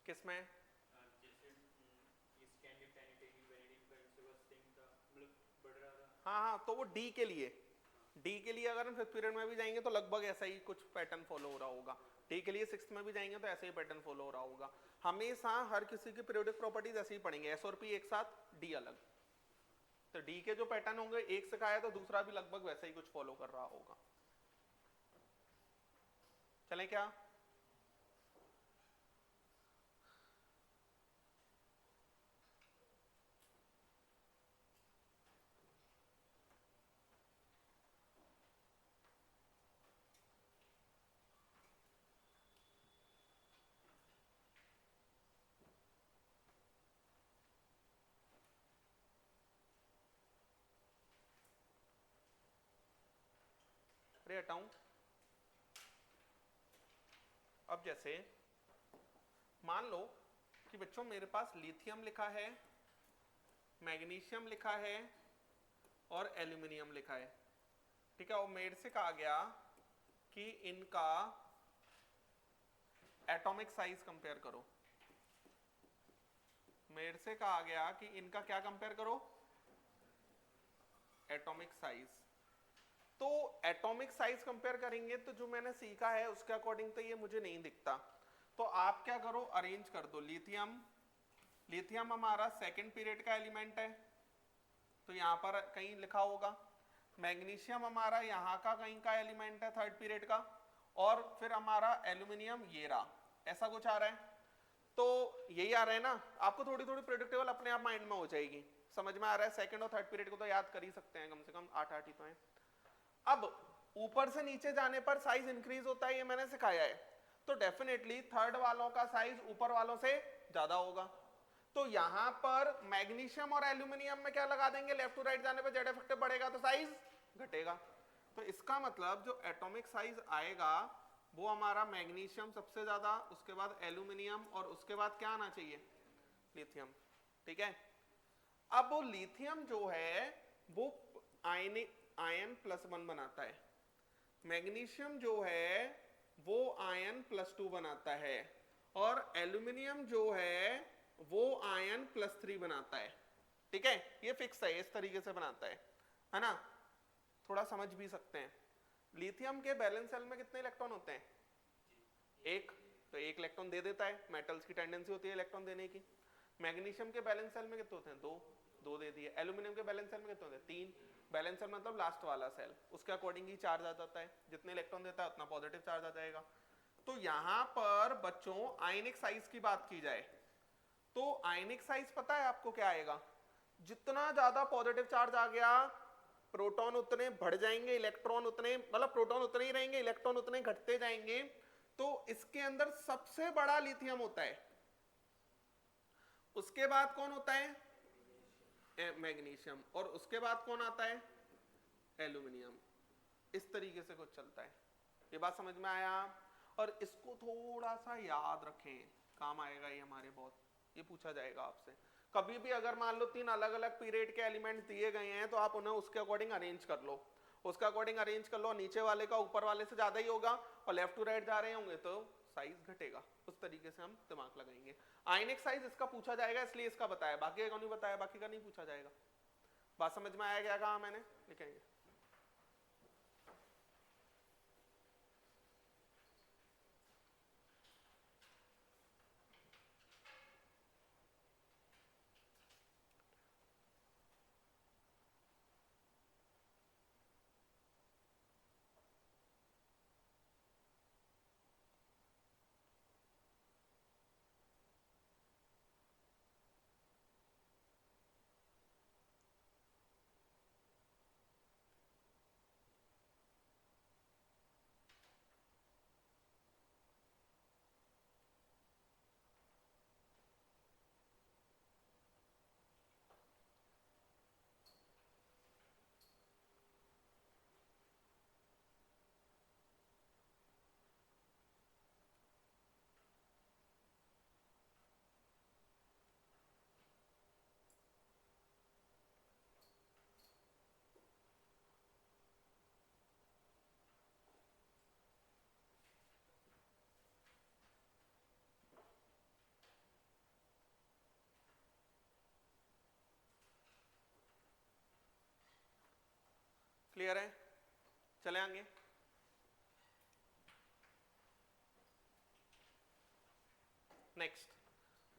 Speaker 1: किसमें? हाँ हाँ, तो वो डी के लिए, डी के लिए अगर हम फिफ्थ पीरियड में भी जाएंगे तो लगभग ऐसा ही कुछ पैटर्न फॉलो हो रहा होगा, डी के लिए सिक्स्थ में भी जाएंगे तो ऐसे ही पैटर्न फॉलो हो रहा होगा। हमेशा हर किसी की पीरियोडिक प्रॉपर्टीज ऐसे ही पढ़ेंगे, एस और पी एक साथ, डी अलग। तो डी के जो पैटर्न होंगे एक सिखाया तो दूसरा भी लगभग वैसे ही कुछ फॉलो कर रहा होगा। चलें क्या? पे हटाऊं। अब जैसे मान लो कि बच्चों मेरे पास लिथियम लिखा है, मैग्नीशियम लिखा है और एल्यूमिनियम लिखा है, ठीक है। और मेरे से कहा गया कि इनका एटॉमिक साइज कंपेयर करो। मेरे से कहा गया कि इनका क्या कंपेयर करो, एटॉमिक साइज। तो एटॉमिक साइज कंपेयर करेंगे तो जो मैंने सीखा है उसके अकॉर्डिंग तो ये मुझे नहीं दिखता। तो आप क्या करो, अरेंज कर दो। लिथियम, लिथियम हमारा सेकंड पीरियड का एलिमेंट है तो यहां पर कहीं लिखा होगा। मैग्नीशियम हमारा यहाँ का कहीं का एलिमेंट है थर्ड पीरियड का, और फिर हमारा एल्यूमिनियम ये रहा, ऐसा कुछ आ रहा है। तो यही आ रहा है ना, आपको थोड़ी थोड़ी प्रेडिक्टेबल अपने आप माइंड में हो जाएगी, समझ में आ रहा है। सेकंड और थर्ड पीरियड को तो याद कर ही सकते हैं, कम से कम 8 ही तो है। अब ऊपर से नीचे जाने पर साइज इंक्रीज होता है, ये मैंने सिखाया है। तो डेफिनेटली थर्ड वालों का साइज ऊपर वालों से ज्यादा होगा। तो यहां पर मैग्नीशियम और एल्यूमिनियम में क्या लगा देंगे, लेफ्ट टू राइट जाने पर जेड इफेक्टिव बढ़ेगा तो साइज घटेगा। तो इसका मतलब जो एटॉमिक साइज आएगा वो हमारा मैग्नीशियम सबसे ज्यादा, उसके बाद एल्यूमिनियम और उसके बाद क्या आना चाहिए, लिथियम, ठीक है। अब वो लिथियम जो है वो आयन +1 बनाता है, मैग्नीशियम जो है वो आयन +2 बनाता है, और एल्यूमिनियम जो है वो आयन +3 बनाता है, ठीक है। ये फिक्स है, इस तरीके से बनाता है ना। थोड़ा समझ भी सकते हैं। लिथियम के बैलेंस सेल में कितने इलेक्ट्रॉन होते हैं, एक, तो एक इलेक्ट्रॉन दे देता है, मेटल्स की टेंडेंसी होती है इलेक्ट्रॉन देने की। मैग्नीशियम के बैलेंस सेल में कितने होते हैं, दो दे दिए। एल्यूमिनियम के बैलेंस सेल में कितने होते हैं, 3। बैलेंस सेल मतलब लास्ट वाला सेल, उसके अकॉर्डिंग ही चार्ज आ जाता है, जितने इलेक्ट्रॉन देता है उतना पॉजिटिव चार्ज आ जाएगा। तो यहां पर बच्चों आयनिक साइज की बात की जाए तो आयनिक साइज पता है आपको क्या आएगा, जितना ज्यादा पॉजिटिव चार्ज आ गया प्रोटॉन उतने बढ़ जाएंगे, इलेक्ट्रॉन उतने, मतलब प्रोटॉन उतने ही रहेंगे, इलेक्ट्रॉन उतने घटते जाएंगे। तो इसके अंदर सबसे बड़ा लिथियम होता है, उसके बाद कौन होता है, मैग्नीशियम, और उसके बाद कौन आता है, एल्यूमिनियम। इस तरीके से कुछ चलता है। ये बात समझ में आया। और इसको थोड़ा सा याद रखें, काम आएगा ये हमारे बहुत, ये पूछा जाएगा आपसे कभी भी। अगर मान लो 3 अलग अलग पीरियड के एलिमेंट दिए गए हैं तो आप उन्हें उसके अकॉर्डिंग अरेंज कर लो, उसके अकॉर्डिंग अरेंज कर लो, नीचे वाले का ऊपर वाले से ज्यादा ही होगा, और लेफ्ट टू राइट जा रहे होंगे तो साइज घटेगा। उस तरीके से हम दिमाग लगाएंगे। आयनिक साइज इसका पूछा जाएगा इसलिए इसका बताया, बाकी का नहीं बताया, बाकी का नहीं पूछा जाएगा। बात समझ में आया क्या कहा मैंने, लिखेंगे। क्लियर है, चले आगे। नेक्स्ट,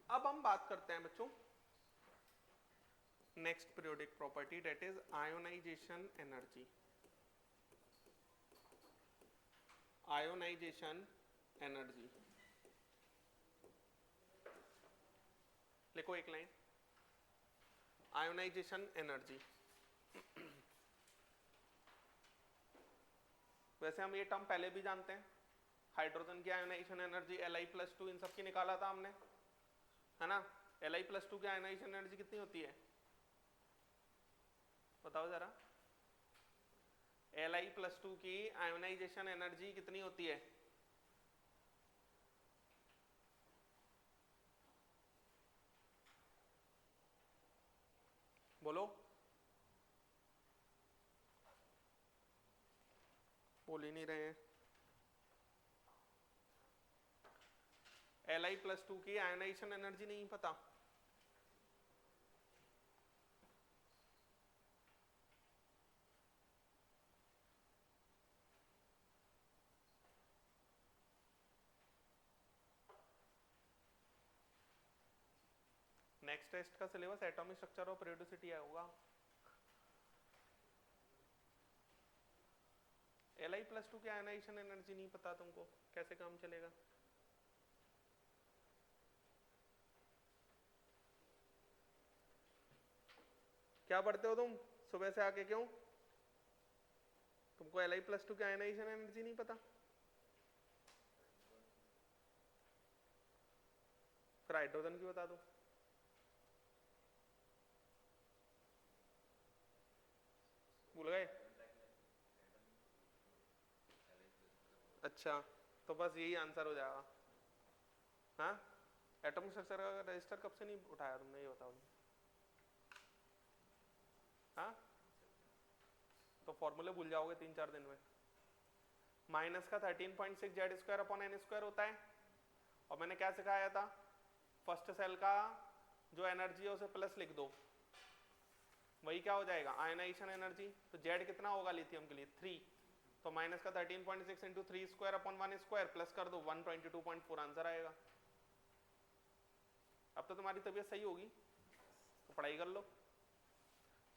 Speaker 1: अब हम बात करते हैं बच्चों next periodic property, that is ionization energy. Ionization energy लिखो एक लाइन, आयोनाइजेशन एनर्जी। वैसे हम ये टर्म पहले भी जानते हैं, हाइड्रोजन की आयोनाइजेशन एनर्जी Li+2 इन सब की निकाला था हमने, है ना। Li+2 की आयोनाइजेशन एनर्जी कितनी होती है, बताओ जरा। Li+2 की आयोनाइजेशन एनर्जी कितनी होती है? बोलो, बोल ही नहीं रहे हैं। Li+2 की आयोनाइजेशन एनर्जी नहीं पता? नेक्स्ट टेस्ट का सिलेबस एटॉमिक स्ट्रक्चर और पीरियोडिसिटी होगा। Li+2 की आयोनाइजेशन एनर्जी नहीं पता तुमको, कैसे काम चलेगा? क्या पढ़ते हो तुम सुबह से आके? क्यों तुमको Li+2 की आयोनाइजेशन एनर्जी नहीं पता? फिर हाइड्रोजन की बता दो। भूल गए? अच्छा, तो बस यही आंसर हो जाएगा। हाँ, एटॉमिक स्ट्रक्चर का रजिस्टर कब से नहीं उठाया तुमने, ये बताओ। हाँ, तो फॉर्मूले भूल जाओगे 3-4 दिन में। माइनस का 13.6 Z² होता है। और मैंने क्या सिखाया था? फर्स्ट सेल का जो एनर्जी है उसे प्लस लिख दो, वही क्या हो जाएगा? Ionisation energy. तो Z कितना होगा लिथियम के लिए? 3। तो माइनस का 13.6 इंटू 3² प्लस कर दो 122.4 आंसर आएगा। अब तो तुम्हारी तबीयत सही होगी, तो पढ़ाई कर लो।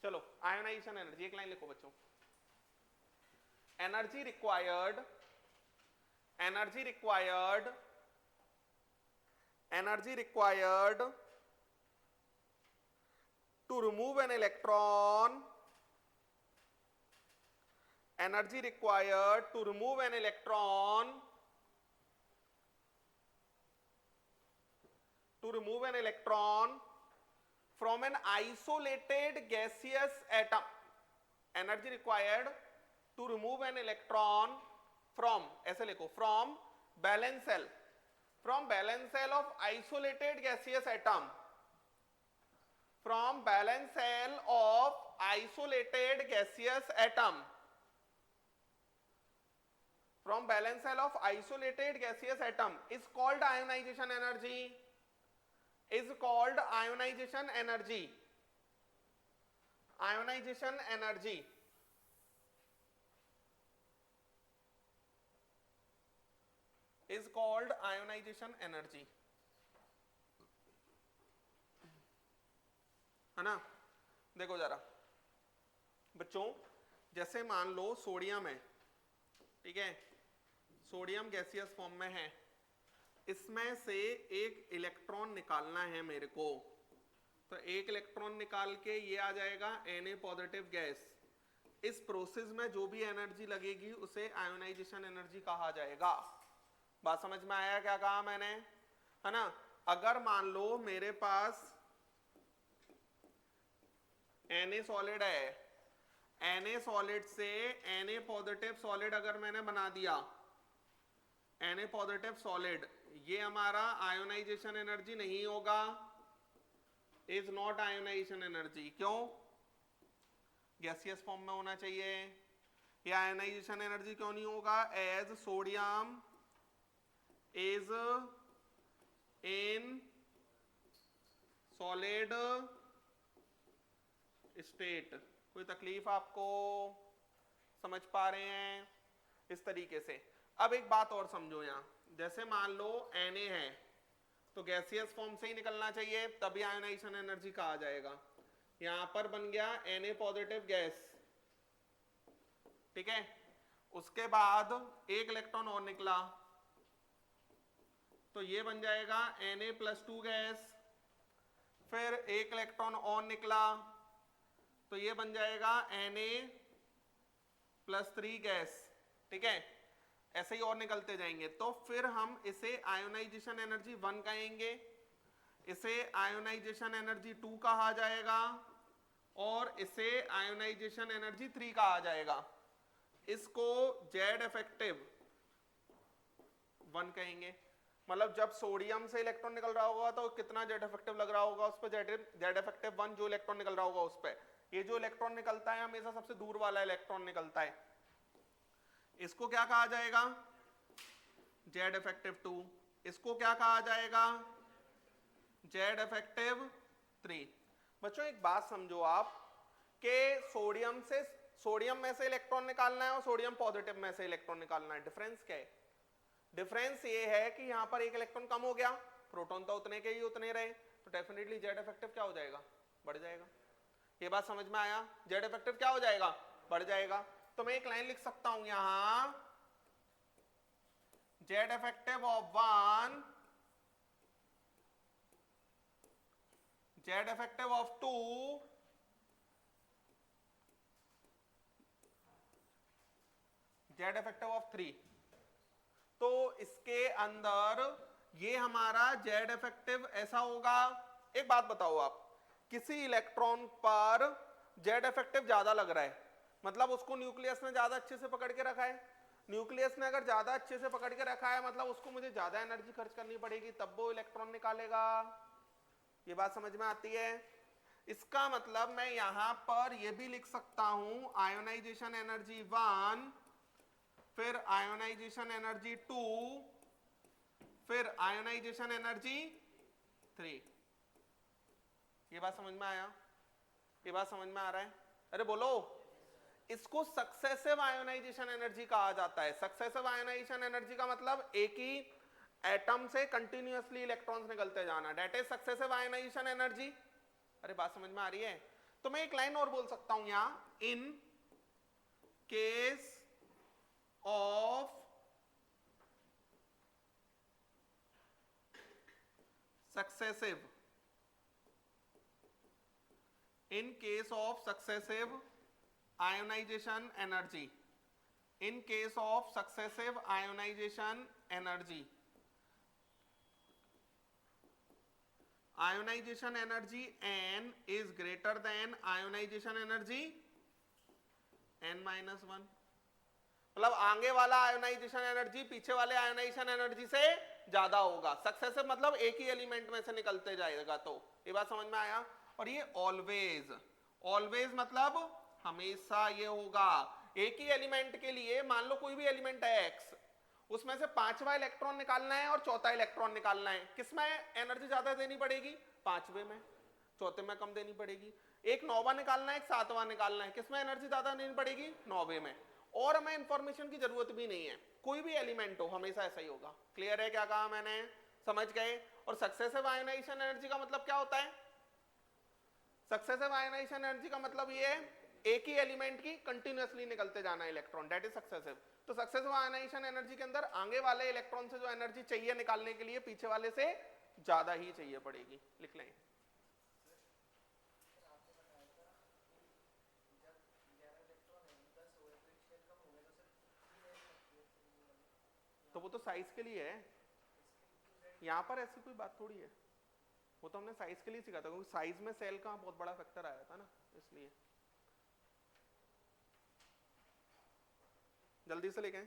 Speaker 1: चलो, आयोनाइजेशन एनर्जी एक लाइन लिखो बच्चों। Energy required to remove an electron from an isolated gaseous atom. Energy required to remove an electron from, ऐसे लिखो, from valence cell of isolated gaseous atom. From valence cell of isolated gaseous atom. From valence cell of isolated gaseous atom is called ionization energy. Ionization energy is called ionization energy, है ना? देखो जरा बच्चों, जैसे मान लो sodium है, ठीक है, सोडियम गैसियस फॉर्म में है, इसमें से एक इलेक्ट्रॉन निकालना है मेरे को। तो एक इलेक्ट्रॉन निकाल के ये आ जाएगा Na पॉजिटिव गैस। इस प्रोसेस में जो भी एनर्जी लगेगी उसे आयोनाइजेशन एनर्जी कहा जाएगा। बात समझ में आया क्या कहा मैंने, है ना? अगर मान लो मेरे पास Na सॉलिड है, Na सॉलिड से Na पॉजिटिव सॉलिड अगर मैंने बना दिया, Na पॉजिटिव सॉलिड, ये हमारा आयोनाइजेशन एनर्जी नहीं होगा, इज नॉट आयोनाइजेशन एनर्जी। क्यों? गैसियस फॉर्म में होना चाहिए। ये आयोनाइजेशन एनर्जी क्यों नहीं होगा? As sodium is in solid state. कोई तकलीफ आपको? समझ पा रहे हैं? इस तरीके से। अब एक बात और समझो यहाँ, जैसे मान लो Na है तो गैसियस फॉर्म से ही निकलना चाहिए, तभी आयोनाइजेशन एनर्जी कहा जाएगा। यहां पर बन गया Na पॉजिटिव गैस, ठीक है। उसके बाद एक इलेक्ट्रॉन और निकला तो ये बन जाएगा Na+2 गैस। फिर एक इलेक्ट्रॉन और निकला तो ये बन जाएगा Na+3 गैस, ठीक है। ऐसे ही और निकलते जाएंगे। तो फिर हम इसे आयोनाइजेशन एनर्जी 1 कहेंगे, इसे आयोनाइजेशन एनर्जी 2 कहा जाएगा और इसे आयोनाइजेशन एनर्जी 3 कहा जाएगा। इसको जेड इफेक्टिव 1 कहेंगे। मतलब जब सोडियम से इलेक्ट्रॉन निकल रहा होगा तो कितना जेड इफेक्टिव लग रहा होगा उस पर, जेड इफेक्टिव 1 जो इलेक्ट्रॉन निकल रहा होगा उस पर। ये जो इलेक्ट्रॉन निकलता है हमेशा सबसे दूर वाला इलेक्ट्रॉन निकलता है, इसको क्या कहा जाएगा, जेड इफेक्टिव 2। इसको क्या कहा जाएगा, जेड इफेक्टिव 3। बच्चों एक बात समझो आप कि सोडियम में से इलेक्ट्रॉन निकालना है और सोडियम पॉजिटिव में से इलेक्ट्रॉन निकालना है, डिफरेंस क्या है? डिफरेंस ये है कि यहां पर एक इलेक्ट्रॉन कम हो गया, प्रोटॉन तो उतने के ही उतने रहे, तो डेफिनेटली जेड इफेक्टिव क्या हो जाएगा, बढ़ जाएगा। ये बात समझ में आया? जेड इफेक्टिव क्या हो जाएगा, बढ़ जाएगा। तो मैं एक लाइन लिख सकता हूं यहां, Z effective of 1, Z effective of 2, Z effective of 3। तो इसके अंदर ये हमारा जेड इफेक्टिव ऐसा होगा। एक बात बताओ आप, किसी इलेक्ट्रॉन पर जेड इफेक्टिव ज्यादा लग रहा है, मतलब उसको न्यूक्लियस ने ज्यादा अच्छे से पकड़ के रखा है। न्यूक्लियस ने अगर ज्यादा अच्छे से पकड़ के रखा है मतलब उसको मुझे ज्यादा एनर्जी खर्च करनी पड़ेगी तब वो इलेक्ट्रॉन निकालेगा। ये बात समझ में आती है? इसका मतलब मैं यहां पर ये भी लिख सकता हूं, आयोनाइजेशन एनर्जी 1, फिर आयोनाइजेशन एनर्जी 2, फिर आयोनाइजेशन एनर्जी 3। ये बात समझ में आया? ये बात समझ में आ रहा है? अरे बोलो। इसको सक्सेसिव आयोनाइजेशन एनर्जी कहा जाता है। सक्सेसिव आयोनाइजेशन एनर्जी का मतलब एक ही एटम से कंटिन्यूअसली इलेक्ट्रॉन्स निकलते जाना, that is successive ionization energy. अरे बात समझ में आ रही है? तो मैं एक लाइन और बोल सकता हूं यहां, in case of successive, in case of successive ionization energy, in case of successive ionization energy, ionization energy n is greater than ionization energy n-1। मतलब आगे वाला आयोनाइजेशन एनर्जी पीछे वाले आयोनाइजेशन एनर्जी से ज्यादा होगा। सक्सेसिव मतलब एक ही एलिमेंट में से निकलते जाएगा। तो ये बात समझ में आया? और ये ऑलवेज, ऑलवेज मतलब हमेशा ये होगा। एक ही एलिमेंट के लिए मान लो कोई भी एलिमेंट है एक्स, उसमें से 5वां इलेक्ट्रॉन निकालना है और चौथा इलेक्ट्रॉन निकालना है, किसमें एनर्जी ज्यादा देनी पड़ेगी? 5वें में। चौथे में कम देनी पड़ेगी। एक 9वां निकालना है, एक 7वां निकालना है, किसमें एनर्जी ज्यादा देनी पड़ेगी? 9वें में। और हमें इंफॉर्मेशन की जरूरत भी नहीं है, कोई भी एलिमेंट हो हमेशा ऐसा ही होगा। क्लियर है क्या कहा मैंने? समझ गए? और सक्सेसिव आयोनाइजेशन एनर्जी का मतलब क्या होता है? सक्सेसिव आयोनाइजेशन एनर्जी का मतलब ये है एक ही एलिमेंट की कंटिन्यूअसली निकलते जाना इलेक्ट्रॉन, दैट इज सक्सेसिव। तो सक्सेसिव आयोनाइजेशन एनर्जी के अंदर आगे वाले इलेक्ट्रॉन से जो एनर्जी चाहिए निकालने के लिए पीछे वाले से ज्यादा ही चाहिए पड़ेगी। लिख लें। तो वो तो साइज के लिए है, यहाँ पर ऐसी कोई बात थोड़ी है। वो तो हमने साइज के लिए सीखा था, क्योंकि साइज में सेल का बहुत बड़ा फैक्टर आया था ना, इसलिए। जल्दी से लेके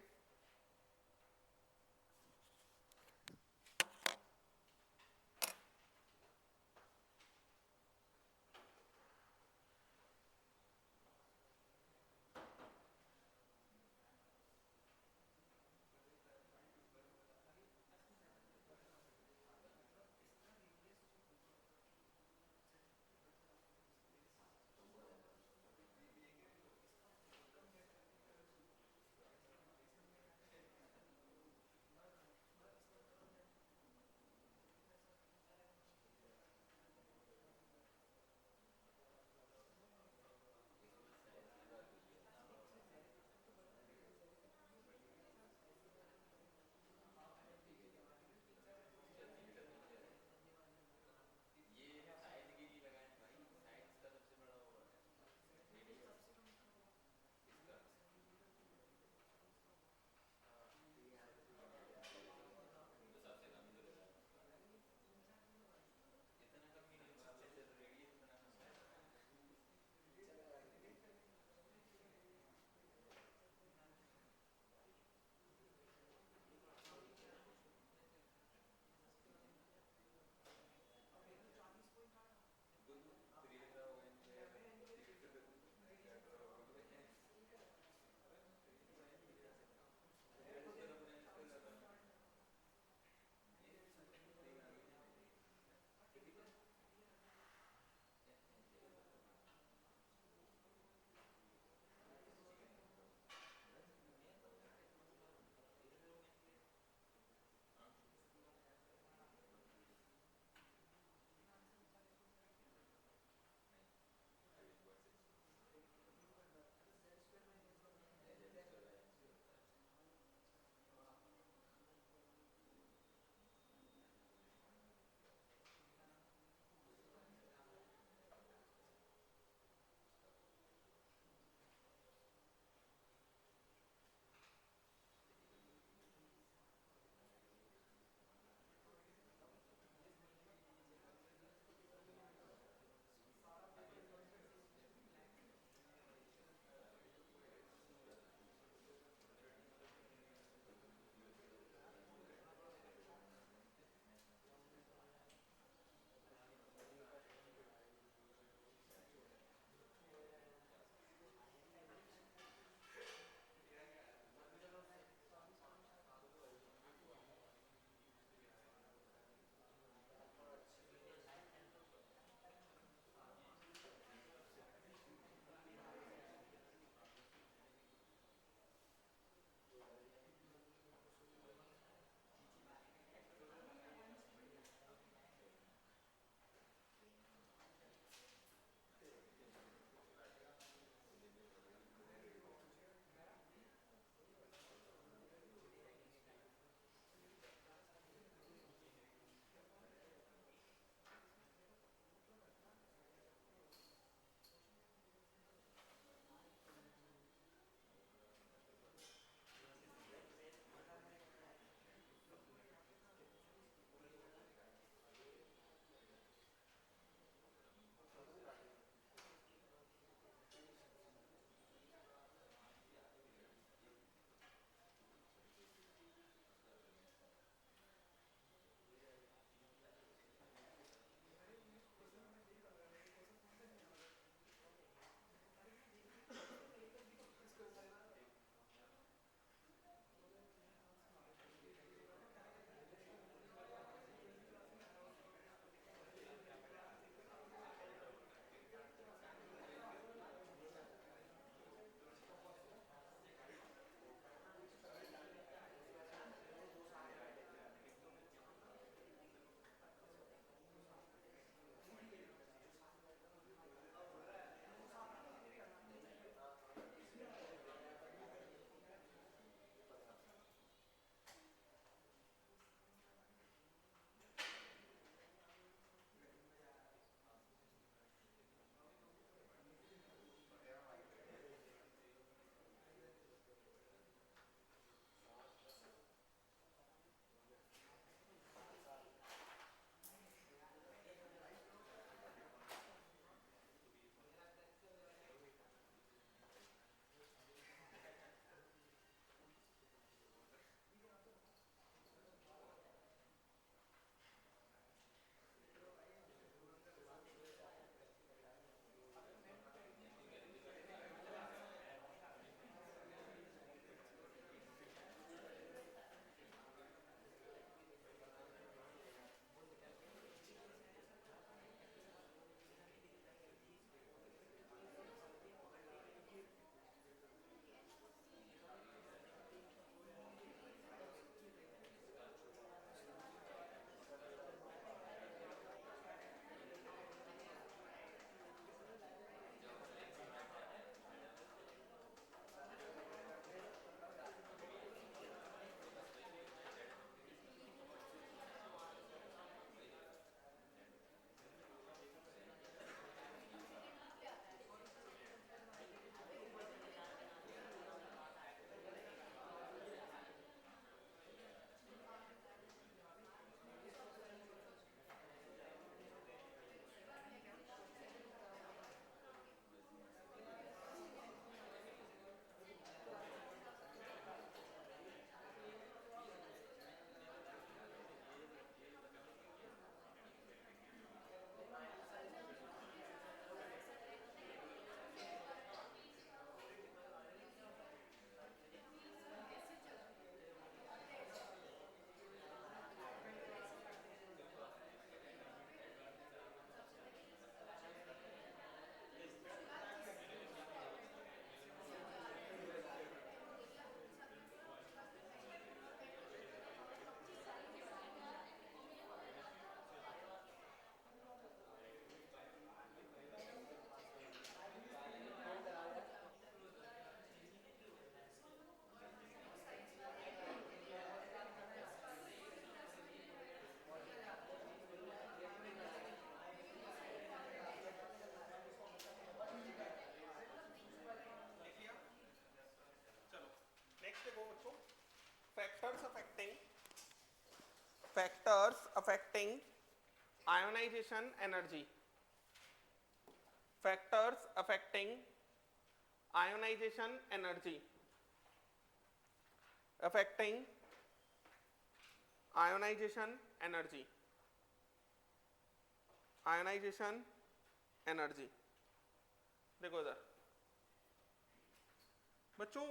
Speaker 1: factors affecting ionization energy, factors affecting ionization energy, affecting ionization energy, ionization energy। देखो इधर बच्चों,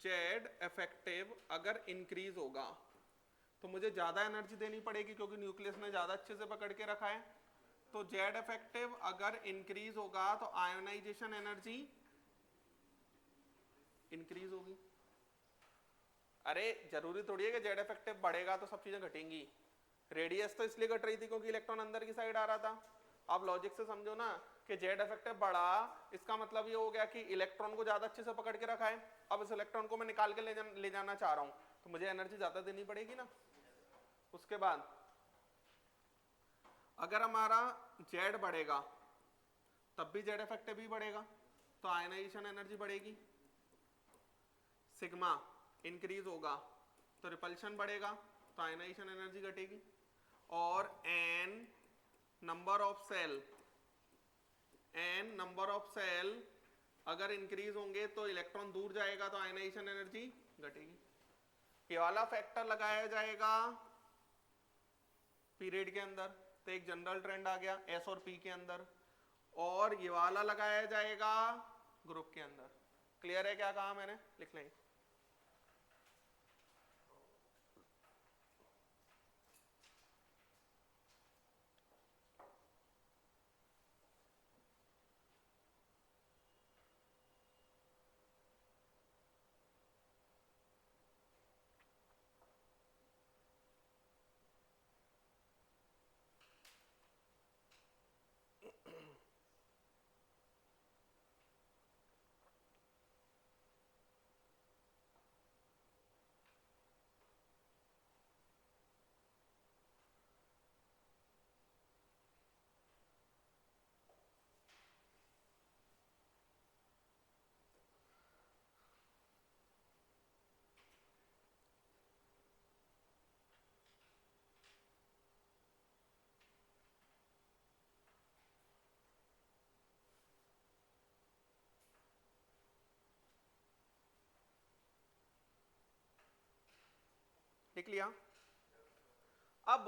Speaker 1: जेड इफेक्टिव अगर इंक्रीज होगा तो मुझे ज्यादा एनर्जी देनी पड़ेगी क्योंकि न्यूक्लियस ने ज्यादा अच्छे से पकड़ के रखा है। तो जेड इफेक्टिव अगर इंक्रीज होगा तो आयोनाइजेशन एनर्जी इंक्रीज होगी। अरे जरूरी थोड़ी है कि जेड इफेक्टिव बढ़ेगा तो सब चीजें घटेंगी। रेडियस तो इसलिए घट रही थी क्योंकि इलेक्ट्रॉन अंदर की साइड आ रहा था। अब लॉजिक से समझो ना कि जेड इफेक्टिव बढ़ा, इसका मतलब ये हो गया कि इलेक्ट्रॉन को ज्यादा अच्छे से पकड़ के रखा है। अब इस इलेक्ट्रॉन को मैं निकाल के ले जाना चाह रहा हूं तो मुझे एनर्जी ज्यादा देनी पड़ेगी ना। उसके बाद अगर हमारा जेड बढ़ेगा तब भी जेड इफेक्टिव भी बढ़ेगा तो आयनाइजेशन एनर्जी बढ़ेगी। सिग्मा इंक्रीज होगा तो रिपल्शन बढ़ेगा तो आयनाइजेशन एनर्जी घटेगी। और एन नंबर ऑफ सेल अगर इंक्रीज होंगे तो इलेक्ट्रॉन दूर जाएगा तो आयनाइजेशन एनर्जी घटेगी। ये वाला फैक्टर लगाया जाएगा पीरियड के अंदर तो एक जनरल ट्रेंड आ गया एस और पी के अंदर, और ये वाला लगाया जाएगा ग्रुप के अंदर। क्लियर है क्या कहा मैंने? लिख लें। लिख लिया। अब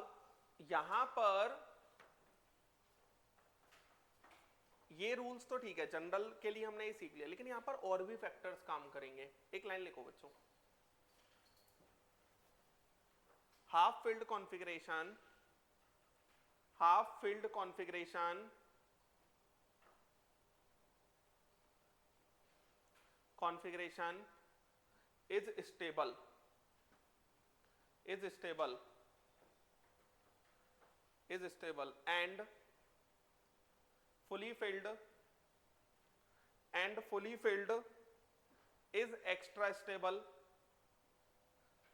Speaker 1: यहां पर ये रूल्स तो ठीक है, जनरल के लिए हमने ये सीख लिया, लेकिन यहां पर और भी फैक्टर्स काम करेंगे। एक लाइन लिखो बच्चों, half field configuration, half field configuration is stable and fully filled is extra stable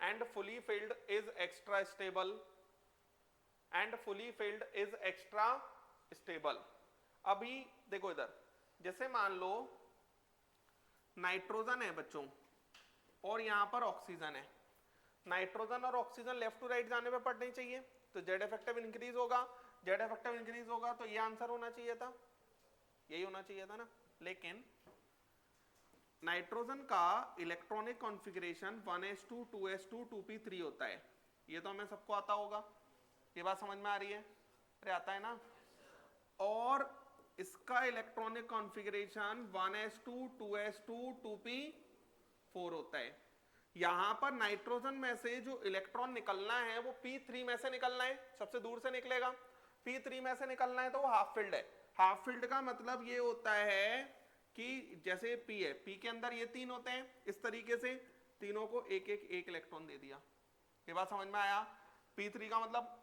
Speaker 1: and fully filled is extra stable and fully filled is extra stable। अभी देखो इधर, जैसे मान लो नाइट्रोजन है बच्चों और यहां पर ऑक्सीजन है। नाइट्रोजन और ऑक्सीजन लेफ्ट टू राइट जाने पे पड़ने चाहिए तो जेड इफेक्टिव इंक्रीज होगा। जेड इफेक्टिव इंक्रीज होगा तो ये आंसर होना चाहिए था, यही होना चाहिए था ना। लेकिन नाइट्रोजन का electronic configuration 1s2 2s2 2p3 होता है। ये तो हमें सबको आता होगा, ये बात समझ में आ रही है? अरे आता है ना। और इसका electronic configuration 1s2 2s2 2p4 होता है। यहां पर नाइट्रोजन में से जो इलेक्ट्रॉन निकलना है वो p3 में से निकलना है, सबसे दूर से निकलेगा। p3 में से निकलना है तो वो हाफ फील्ड है। हाफ फील्ड का मतलब ये होता है कि जैसे p है, p के अंदर ये तीन होते हैं, इस तरीके से तीनों को एक एक एक इलेक्ट्रॉन दे दिया। ये बात समझ में आया? p3 का मतलब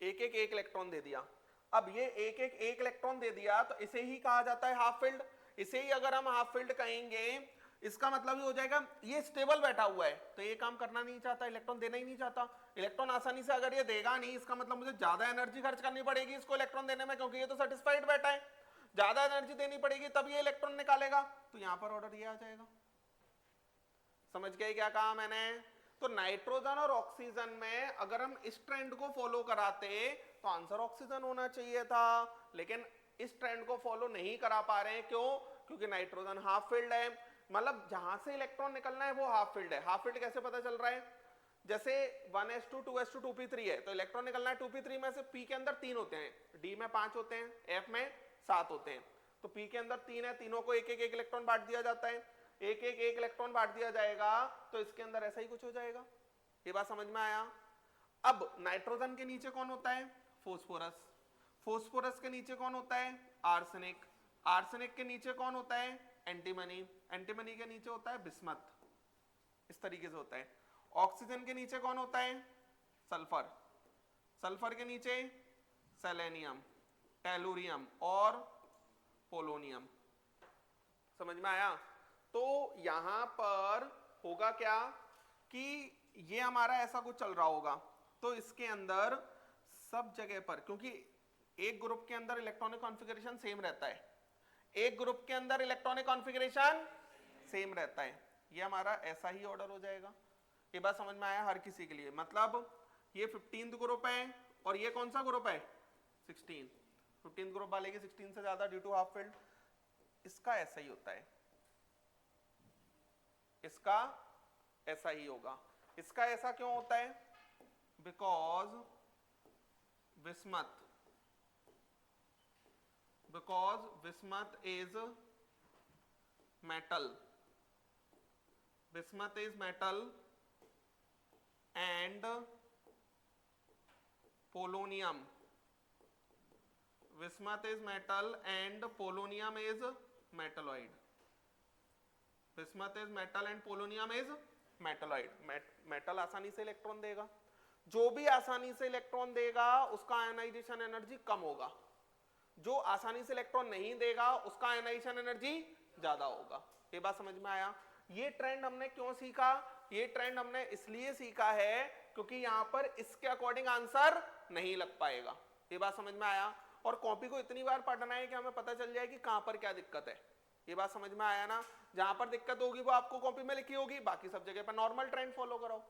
Speaker 1: एक एक एक इलेक्ट्रॉन दे दिया। अब ये एक एक एक इलेक्ट्रॉन दे दिया तो इसे ही कहा जाता है हाफ फील्ड। इसे ही अगर हम हाफ फील्ड कहेंगे, इसका मतलब ये हो जाएगा ये स्टेबल बैठा हुआ है तो ये काम करना नहीं चाहता, इलेक्ट्रॉन देना ही नहीं चाहता। इलेक्ट्रॉन आसानी से अगर ये देगा नहीं, इसका मतलब मुझे ज्यादा एनर्जी खर्च करनी पड़ेगी इसको इलेक्ट्रॉन देने में, क्योंकि ये तो सेटिस्फाइड बैठा है। ज्यादा एनर्जी देनी पड़ेगी तब ये इलेक्ट्रॉन निकालेगा, तो यहां पर ऑर्डर ये आ जाएगा। समझ गए क्या कहा मैंने? तो नाइट्रोजन और ऑक्सीजन में अगर हम इस ट्रेंड को फॉलो कराते तो आंसर ऑक्सीजन होना चाहिए था, लेकिन इस ट्रेंड को फॉलो नहीं करा पा रहे हैं। क्यों? क्योंकि नाइट्रोजन हाफ फिल्ड है, मतलब जहां से इलेक्ट्रॉन निकलना है वो हाफ फिल्ड है। हाफ फिल्ड कैसे पता चल रहा है? जैसे 1s2 2s2 2p3 है, तो इलेक्ट्रॉन निकलना है 2p3 में से। p के अंदर 3 होते हैं, d में 5 होते हैं, f में 7 होते हैं, तो p के अंदर 3 है, तीनों को एक एक एक इलेक्ट्रॉन बांट दिया जाता है, एक एक एक इलेक्ट्रॉन बांट दिया जाएगा, तो इसके अंदर ऐसा ही कुछ हो जाएगा। ये बात समझ में आया? अब नाइट्रोजन के नीचे कौन होता है? फोस्फोरस। फोस्फोरस के नीचे कौन होता है? आर्सेनिक। आर्सेनिक के नीचे कौन होता है? एंटीमनी। एंटीमनी के नीचे होता है बिस्मथ। इस तरीके से होता है। ऑक्सीजन के नीचे कौन होता है? सल्फर। सल्फर के नीचे सेलेनियम, टेलुरियम और पोलोनियम। समझ में आया? तो यहां पर होगा क्या कि ये हमारा ऐसा कुछ चल रहा होगा, तो इसके अंदर सब जगह पर, क्योंकि एक ग्रुप के अंदर इलेक्ट्रॉनिक कॉन्फ़िगरेशन सेम रहता है, एक ग्रुप के अंदर इलेक्ट्रॉनिक कॉन्फ़िगरेशन सेम रहता है, ये हमारा ऐसा ही ऑर्डर हो जाएगा। ये बात समझ में आया हर किसी के लिए? मतलब ये 15th ग्रुप है और ये कौन सा ग्रुप है? 16। 15th ग्रुप वाले की 16 से ज्यादा ड्यू टू हाफ फिल्ड। इसका ऐसा ही होता है, इसका ऐसा ही होगा। इसका ऐसा क्यों होता है? Because bismuth is metal, bismuth is metal and polonium, bismuth is metal and polonium is metalloid, bismuth is metal and polonium is metalloid। Metal आसानी से इलेक्ट्रॉन देगा, जो भी आसानी से इलेक्ट्रॉन देगा उसका आयनाइजेशन एनर्जी कम होगा, जो आसानी से इलेक्ट्रॉन नहीं देगा उसका आयनाइजेशन एनर्जी ज्यादा होगा। ये बात समझ में आया? ये ट्रेंड हमने क्यों सीखा? ये ट्रेंड हमने इसलिए सीखा है क्योंकि यहां पर इसके अकॉर्डिंग आंसर नहीं लग पाएगा। ये बात समझ में आया? और कॉपी को इतनी बार पढ़ना है कि हमें पता चल जाए कि कहां पर क्या दिक्कत है। ये बात समझ में आया ना? जहां पर दिक्कत होगी वो आपको कॉपी में लिखी होगी, बाकी सब जगह पर नॉर्मल ट्रेंड फॉलो करो।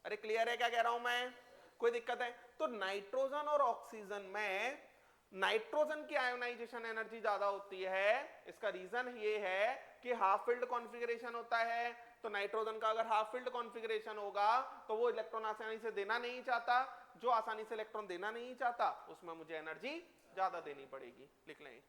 Speaker 1: अरे क्लियर है क्या कह रहा हूं मैं? कोई दिक्कत है? तो नाइट्रोजन और ऑक्सीजन में नाइट्रोजन की आयोनाइजेशन एनर्जी ज्यादा होती है। इसका रीजन ये है कि हाफ फील्ड कॉन्फ़िगरेशन होता है, तो नाइट्रोजन का अगर हाफ फील्ड कॉन्फ़िगरेशन होगा तो वो इलेक्ट्रॉन आसानी से देना नहीं चाहता, जो आसानी से इलेक्ट्रॉन देना नहीं चाहता उसमें मुझे एनर्जी ज्यादा देनी पड़ेगी। लिख लें।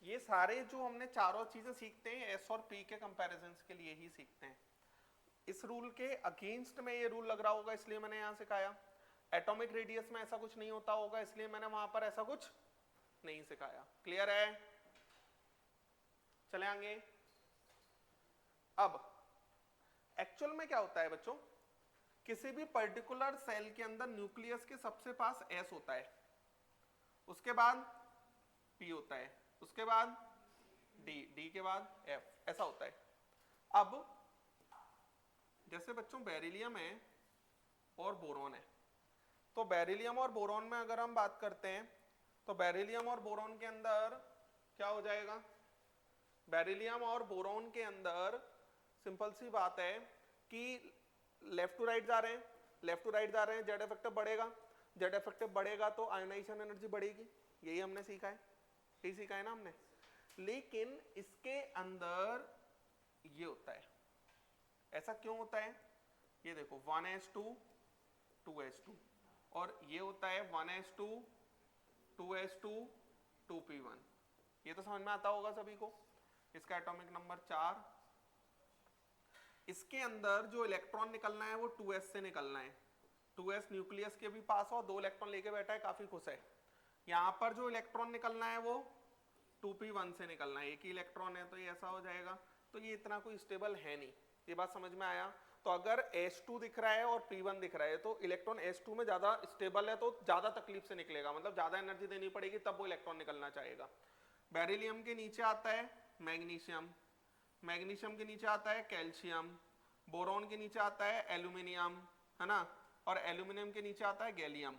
Speaker 1: ये सारे जो हमने चारों चीजें सीखते हैं एस और पी के कंपैरिजन के लिए ही सीखते हैं। इस रूल के अगेंस्ट में ये रूल लग रहा होगा इसलिए मैंने यहां सिखाया। एटॉमिक रेडियस में ऐसा कुछ नहीं होता होगा इसलिए मैंने वहां पर ऐसा कुछ नहीं सिखाया। क्लियर है? चले आगे। अब एक्चुअल में क्या होता है बच्चों, किसी भी पर्टिकुलर सेल के अंदर न्यूक्लियस के सबसे पास S होता है, उसके बाद P होता है, उसके बाद D के बाद F, ऐसा होता है। अब जैसे बच्चों बेरिलियम है और बोरॉन है, तो बेरिलियम और बोरॉन में अगर हम बात करते हैं तो बेरिलियम और बोरॉन के अंदर क्या हो जाएगा, बेरिलियम और बोरॉन के अंदर सिंपल सी बात है कि लेफ्ट टू राइट जा रहे हैं, लेफ्ट टू राइट जा रहे हैं, जेड इफेक्टिव बढ़ेगा, जेड इफेक्टिव बढ़ेगा तो आयोनाइजेशन एनर्जी बढ़ेगी, यही हमने सीखा है, यही सीखा है ना हमने। लेकिन इसके अंदर ये होता है, ऐसा क्यों होता है, ये देखो 1s2 2s2, और ये होता है 1s2 2s2 2p1, ये तो समझ में आता होगा सभी को। इसका एटॉमिक नंबर 4, इसके अंदर जो इलेक्ट्रॉन निकलना है वो 2s से निकलना है, 2s न्यूक्लियस के भी पास हो, 2 इलेक्ट्रॉन लेके बैठा है, काफी खुश है। यहाँ पर जो इलेक्ट्रॉन निकलना है वो 2p1 से निकलना है, एक ही इलेक्ट्रॉन है तो ये ऐसा हो जाएगा, तो ये इतना कोई स्टेबल है नहीं, ये बात समझ में आया। तो अगर S2 दिख रहा है और P1 दिख रहा है तो इलेक्ट्रॉन S2 में ज्यादा स्टेबल है तो ज्यादा तकलीफ से निकलेगा, मतलब ज्यादा एनर्जी देनी पड़ेगी तब वो इलेक्ट्रॉन निकलना चाहेगा। बेरिलियम के नीचे आता है मैग्नीशियम, मैग्नीशियम के नीचे आता है कैल्शियम, बोरॉन के नीचे आता है एल्यूमिनियम, है ना, और एल्यूमिनियम के नीचे आता है गैलियम।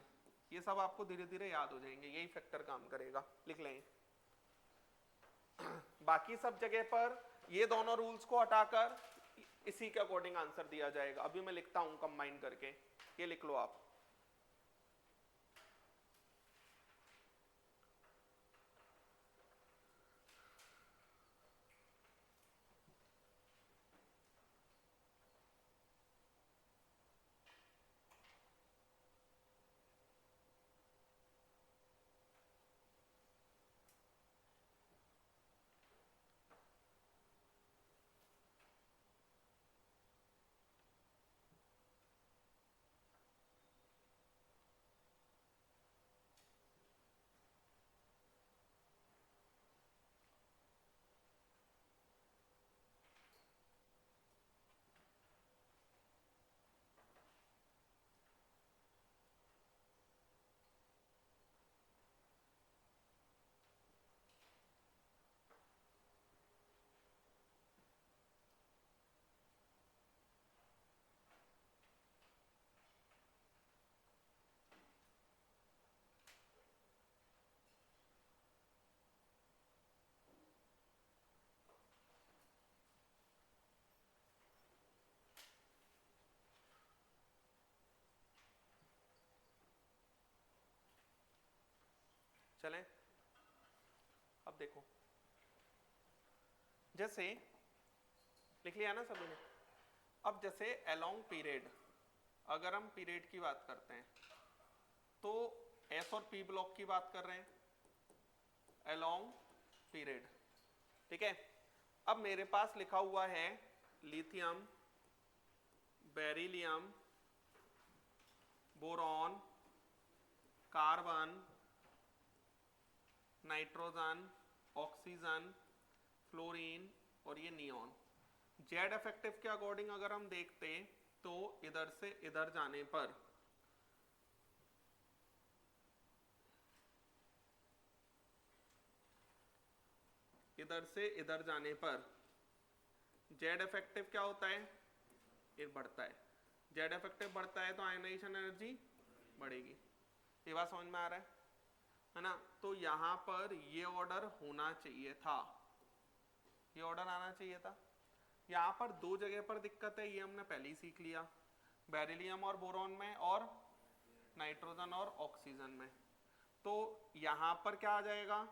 Speaker 1: ये सब आपको धीरे धीरे याद हो जाएंगे, यही फैक्टर काम करेगा, लिख लें। बाकी सब जगह पर ये दोनों रूल्स को हटाकर इसी के अकॉर्डिंग आंसर दिया जाएगा। अभी मैं लिखता हूं कंबाइन करके, ये लिख लो आप। चलें, अब देखो, जैसे लिख लिया ना सभी ने। अब जैसे अलोंग पीरियड, अगर हम पीरियड की बात करते हैं तो एस और पी ब्लॉक की बात कर रहे हैं, अलोंग पीरियड, ठीक है। अब मेरे पास लिखा हुआ है lithium, beryllium, boron, carbon, nitrogen, oxygen, fluorine और ये नियॉन। जेड इफेक्टिव के अकॉर्डिंग अगर हम देखते तो इधर से इधर जाने पर जेड इफेक्टिव क्या होता है, ये बढ़ता है, जेड इफेक्टिव बढ़ता है तो आयनाइजेशन एनर्जी बढ़ेगी, ये बात समझ में आ रहा है ना। तो यहां पर ये ऑर्डर होना चाहिए था, ये ऑर्डर आना चाहिए था। यहाँ पर 2 जगह पर दिक्कत है, ये हमने पहले ही सीख लिया, बेरिलियम और बोरॉन में और नाइट्रोजन और ऑक्सीजन में। तो यहाँ पर क्या आ जाएगा,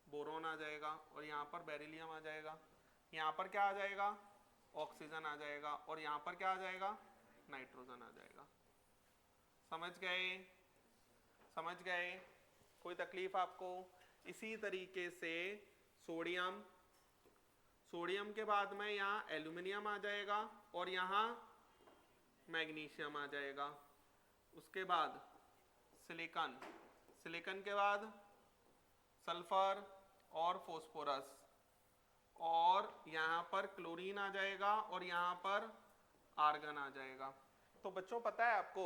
Speaker 1: बोरॉन आ जाएगा, और यहाँ पर बेरिलियम आ जाएगा, यहाँ पर क्या आ जाएगा, ऑक्सीजन आ जाएगा, और यहाँ पर क्या आ जाएगा, नाइट्रोजन आ जाएगा। समझ गए, समझ गए, कोई तकलीफ आपको। इसी तरीके से सोडियम, सोडियम के बाद में यहाँ एल्यूमिनियम आ जाएगा और यहाँ मैग्नीशियम आ जाएगा, उसके बाद सिलिकॉन, सिलिकॉन के बाद सल्फर और फास्फोरस, और यहाँ पर क्लोरीन आ जाएगा और यहाँ पर आर्गन आ जाएगा। तो बच्चों पता है आपको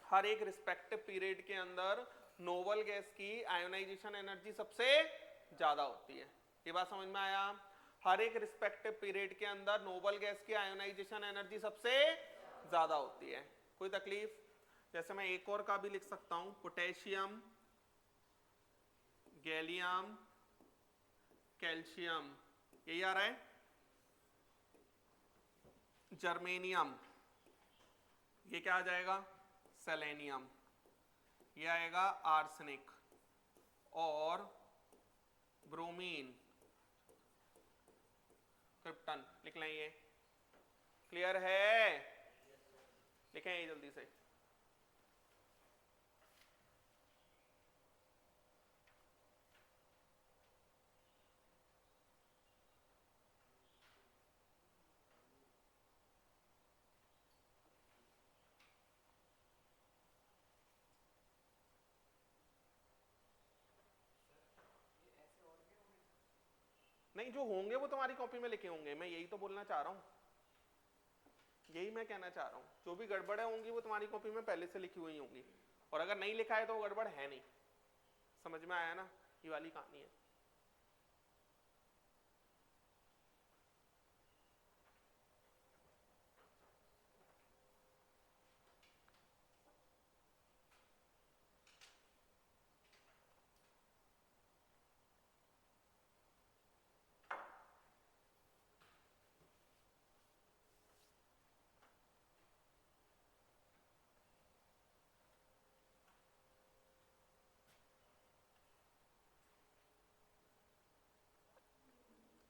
Speaker 1: हर एक रिस्पेक्टिव पीरियड के अंदर नोबल गैस की आयोनाइजेशन एनर्जी सबसे ज्यादा होती है। ये बात समझ में आया? हर एक रिस्पेक्टिव पीरियड के अंदर नोबल गैस की आयोनाइजेशन एनर्जी सबसे ज्यादा होती है। कोई तकलीफ? जैसे मैं एक और का भी लिख सकता हूं, पोटेशियम, गैलियम, कैल्शियम, यही आ रहा है। जर्मेनियम, ये क्या आ जाएगा? सेलेनियम, ये आएगा आर्सेनिक, और ब्रोमीन, क्रिप्टन लिख लें। ये क्लियर है? लिखें ये जल्दी से। नहीं, जो होंगे वो तुम्हारी कॉपी में लिखे होंगे, मैं यही तो बोलना चाह रहा हूं, यही मैं कहना चाह रहा हूं। जो भी गड़बड़ें होंगी वो तुम्हारी कॉपी में पहले से लिखी हुई होंगी, और अगर नहीं लिखा है तो वो गड़बड़ है नहीं। समझ में आया ना? ये वाली कहानी है।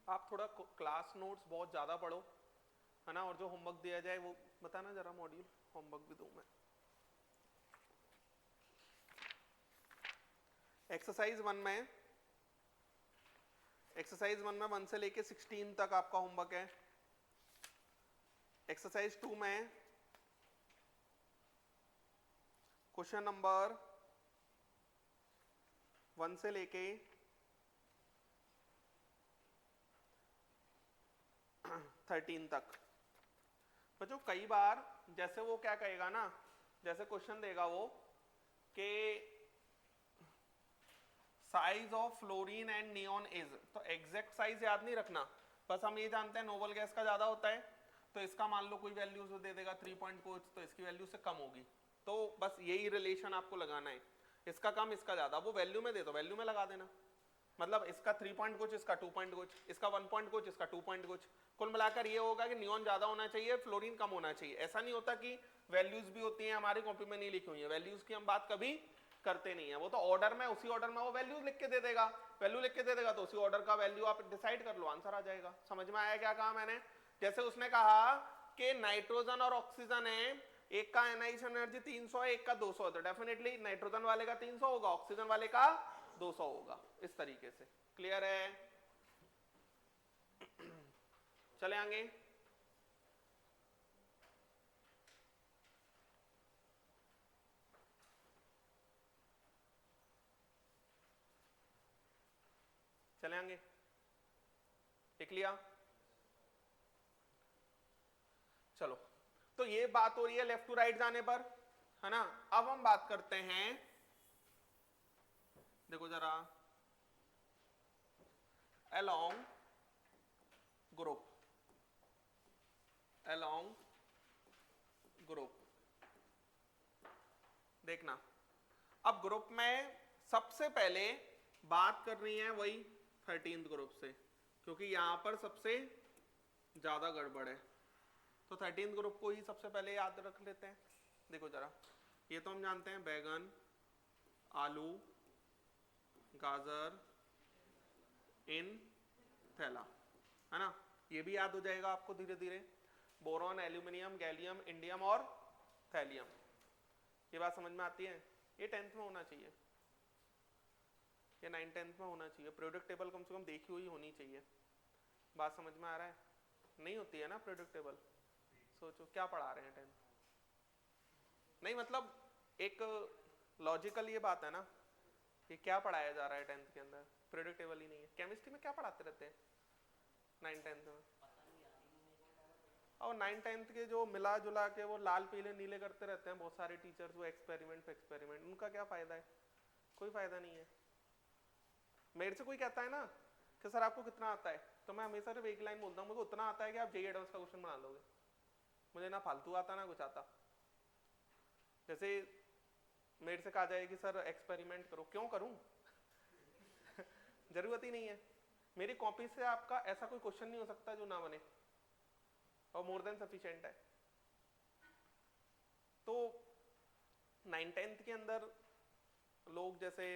Speaker 1: आप थोड़ा क्लास नोट्स बहुत ज्यादा पढ़ो, है ना, और जो होमवर्क दिया जाए वो बताना जरा, मॉड्यूल होमवर्क भी दूं मैं। एक्सरसाइज 1 में, एक्सरसाइज 1 में 1 से लेके 16 तक आपका होमवर्क है। एक्सरसाइज 2 में क्वेश्चन नंबर 1 से लेके 13 तक। बच्चों कई बार जैसे वो क्या कहेगा ना, जैसे क्वेश्चन देगा वो कि size of fluorine and neon is, तो एग्जैक्ट साइज याद नहीं रखना, बस हम ये जानते हैं नोबल गैस का ज्यादा होता है, तो इसका मान लो कोई वैल्यू दे देगा 3 पॉइंट कुछ, तो इसकी वैल्यू से कम होगी, तो बस यही रिलेशन आपको लगाना है, इसका कम इसका ज्यादा, वो वैल्यू में दे दो, वैल्यू में लगा देना। मतलब इसका 3 पॉइंट कुछ, इसका 2 पॉइंट कुछ, इसका 1 पॉइंट कुछ, इसका 2 पॉइंट कुछ, कुल मिलाकर ये होगा कि नियॉन ज्यादा होना चाहिए, फ्लोरीन कम होना चाहिए। ऐसा नहीं होता कि वैल्यूज भी होती हैं, हमारी कॉपी में नहीं लिखी हुई है, वैल्यूज की हम बात कभी करते नहीं है, वो तो ऑर्डर में, उसी ऑर्डर में वो वैल्यूज लिख के दे देगा, वैल्यू लिख के दे देगा, तो उसी ऑर्डर का वैल्यू आप डिसाइड कर लो, आंसर आ जाएगा। समझ में आया क्या कहा मैंने? जैसे उसने कहा कि नाइट्रोजन और ऑक्सीजन है, एक का एनाइजेशन एनर्जी 300 है, एक का 200 है, तो डेफिनेटली नाइट्रोजन वाले का 300 होगा, ऑक्सीजन वाले का 200 होगा, इस तरीके से। क्लियर है? चले आगे। चले आगे, लिख लिया? चलो, तो ये बात हो रही है लेफ्ट टू राइट जाने पर, है ना। अब हम बात करते हैं, देखो जरा, along group, along group देखना। अब ग्रुप में सबसे पहले बात कर रही है वही 13th ग्रुप से, क्योंकि यहां पर सबसे ज्यादा गड़बड़ है, तो 13th ग्रुप को ही सबसे पहले याद रख लेते हैं। देखो जरा, ये तो हम जानते हैं, बैगन, आलू, गाजर, इन थैला, है ना, ये भी याद हो जाएगा आपको धीरे धीरे। बोरॉन, एल्यूमिनियम, गैलियम, इंडियम और थैलियम, ये बात समझ में आती है? ये 10th में होना चाहिए, ये 9-10th में होना चाहिए, प्रोडक्ट टेबल कम से कम देखी हुई होनी चाहिए। बात समझ में आ रहा है? नहीं होती है ना प्रोडक्ट टेबल, सोचो क्या पढ़ा रहे हैं 10th? नहीं मतलब एक लॉजिकल ये बात है ना, ये क्या पढ़ाया जा रहा है 10th के अंदर? प्रोडक्ट टेबल ही नहीं है। केमिस्ट्री में क्या पढ़ाते रहते हैं 9-10th में? और 9th के जो मिला जुला के वो लाल पीले नीले करते रहते हैं बहुत सारे टीचर्स, वो एक्सपेरिमेंट पे एक्सपेरिमेंट, उनका क्या फायदा है? कोई फायदा नहीं है। मेरे से कोई कहता है ना कि सर आपको कितना आता है, तो मैं हमेशा सिर्फ एक लाइन बोलता हूँ, मुझे उतना आता है कि आप जेईई एडवांस का क्वेश्चन बना लोगे। मुझे ना फालतू आता ना कुछ आता। जैसे मेरे से कहा जाए कि सर एक्सपेरिमेंट करो, क्यों करूं? जरूरत ही नहीं है। मेरी कॉपी से आपका ऐसा कोई क्वेश्चन नहीं हो सकता जो ना बने, और मोर देन सफिशिएंट है। तो 9th के अंदर लोग जैसे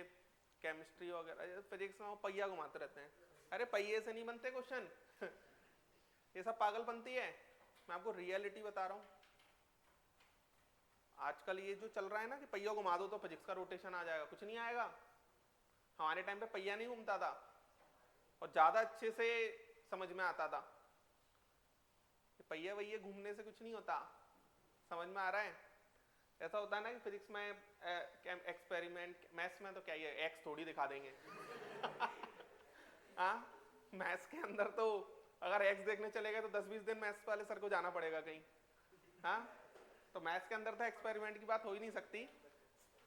Speaker 1: केमिस्ट्री वगैरह, फिजिक्स में पहिया घुमाते रहते हैं। अरे पहिए से नहीं बनते क्वेश्चन। ये सब पागलपंती है। मैं आपको रियलिटी बता रहा हूं। आजकल ये जो चल रहा है ना कि पहिया घुमा दो तो फिजिक्स का रोटेशन आ जाएगा, कुछ नहीं आएगा। हमारे टाइम पे पहिया नहीं घूमता था और ज्यादा अच्छे से समझ में आता था। पहिया वही घूमने से कुछ नहीं होता, समझ में आ रहा है? ऐसा होता है ना कि फिजिक्स में एक्सपेरिमेंट, मैथ्स में तो क्या ये एक्स थोड़ी दिखा देंगे। हाँ, मैथ्स के अंदर तो अगर एक्स देखने चले गए तो 10-20 दिन मैथ्स वाले सर को जाना पड़ेगा कहीं। हाँ, तो मैथ्स के अंदर तो एक्सपेरिमेंट की बात हो ही नहीं सकती।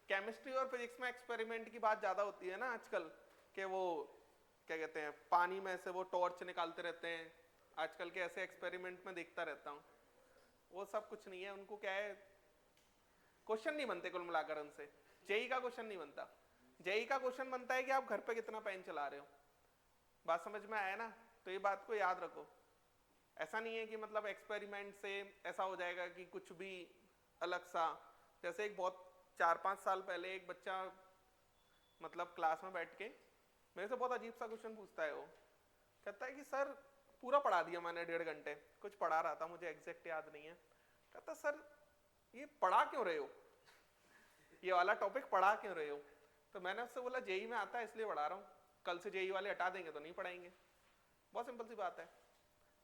Speaker 1: केमिस्ट्री और फिजिक्स में एक्सपेरिमेंट की बात ज्यादा होती है ना आजकल, कि वो क्या कहते हैं, पानी में से वो टॉर्च निकालते रहते हैं। आजकल के ऐसे एक्सपेरिमेंट में देखता रहता हूँ, वो सब कुछ नहीं है। उनको क्या है, क्वेश्चन नहीं बनते कुल मिलाकर उनसे। जेईई का क्वेश्चन नहीं बनता। जेईई का क्वेश्चन बनता है कि आप घर पे कितना पेन चला रहे हो। बात समझ में आया ना? तो ये बात को याद रखो। ऐसा नहीं है कि मतलब एक्सपेरिमेंट से ऐसा हो जाएगा कि कुछ भी अलग सा। जैसे एक बहुत 4-5 साल पहले एक बच्चा मतलब क्लास में बैठ के मेरे से बहुत अजीब सा क्वेश्चन पूछता है। वो कहता है कि सर पूरा पढ़ा दिया मैंने 1.5 घंटे, कुछ पढ़ा रहा था, मुझे एग्जैक्ट याद नहीं है। कहता सर ये पढ़ा क्यों रहे हो, ये वाला टॉपिक पढ़ा क्यों रहे हो? तो मैंने उससे बोला जेईई में आता है इसलिए पढ़ा रहा हूँ, कल से जेईई वाले हटा देंगे तो नहीं पढ़ाएंगे। बहुत सिंपल सी बात है।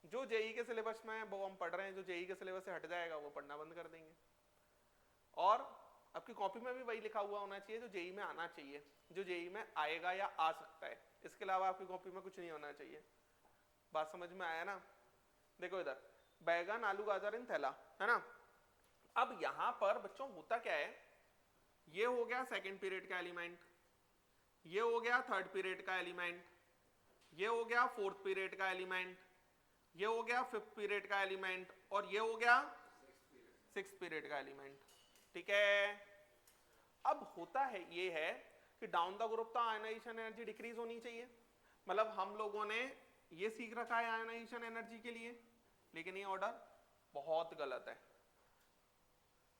Speaker 1: जो जेईई के सिलेबस में वो हम पढ़ रहे हैं, जो जेईई के सिलेबस से हट जाएगा वो पढ़ना बंद कर देंगे। और आपकी कॉपी में भी वही लिखा हुआ होना चाहिए जो जेईई में आना चाहिए, जो जेईई में आएगा या आ सकता है। इसके अलावा आपकी कॉपी में कुछ नहीं होना चाहिए। बात समझ में आया ना? देखो इधर बैगन आलू गाजर इन थैला, है ना? अब यहां पर बच्चों होता क्या है, ये हो गया सेकंड पीरियड का एलिमेंट, ये हो गया थर्ड पीरियड का एलिमेंट, ये हो गया फोर्थ पीरियड का एलिमेंट, ये हो गया फिफ्थ पीरियड का एलिमेंट, और ये हो गया सिक्स्थ पीरियड का एलिमेंट। ठीक है? अब होता है ये है कि डाउन द ग्रुप तो आयनाइजेशन एनर्जी डिक्रीज होनी चाहिए। मतलब हम लोगों ने ये सीख रखा है आयनाइजेशन एनर्जी के लिए, लेकिन ये ऑर्डर बहुत गलत है।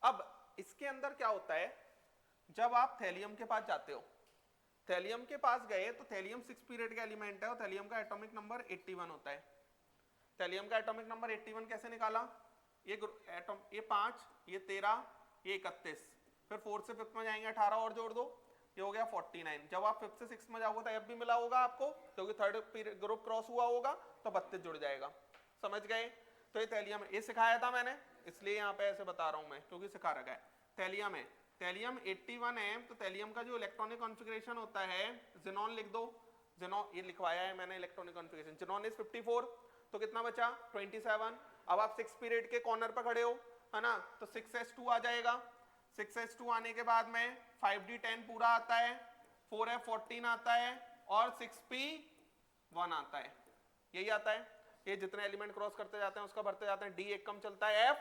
Speaker 1: अब इसके अंदर क्या होता है, जब आप थैलियम के पास जाते हो, थैलियम के पास गए तो थैलियम 6 पीरियड का एलिमेंट है और थैलियम का एटॉमिक नंबर 81 होता है। थैलियम का एटॉमिक नंबर 81 कैसे निकाला? ये एटॉम, ये 5, ये 13, ये 31, फिर 4 से 5 में जाएंगे 18 और जोड़ दो, ये हो गया 49। जब आप 5 से 6 में जाओगे तो एफ भी मिला होगा आपको, क्योंकि थर्ड ग्रुप क्रॉस हुआ होगा तो 32 जुड़ जाएगा। समझ गए? तो ये थैलियम है, ये सिखाया था मैंने, इसलिए यहाँ पे ऐसे बता रहा हूं मैं, क्योंकि सिखा रखा है। थैलियम है, थैलियम 81 है, तो थैलियम का जो इलेक्ट्रॉनिक कॉन्फ़िगरेशन होता है, ज़ेनॉन लिख दो, ज़ेनॉन ये लिखवाया है मैंने इलेक्ट्रॉनिक कॉन्फ़िगरेशन। ज़ेनॉन इज 54, तो कितना बचा? 27। अब आप 6 पीरियड के कॉर्नर पर खड़े हो, है ना? तो 6s2 आ जाएगा। 6s2 आने के बाद में 5d10 पूरा आता है, 4f14 आता है और 6p1 आता है। यही आता है। ये जितने एलिमेंट क्रॉस करते जाते हैं उसका भरते जाते हैं, d 1 कम चलता है, f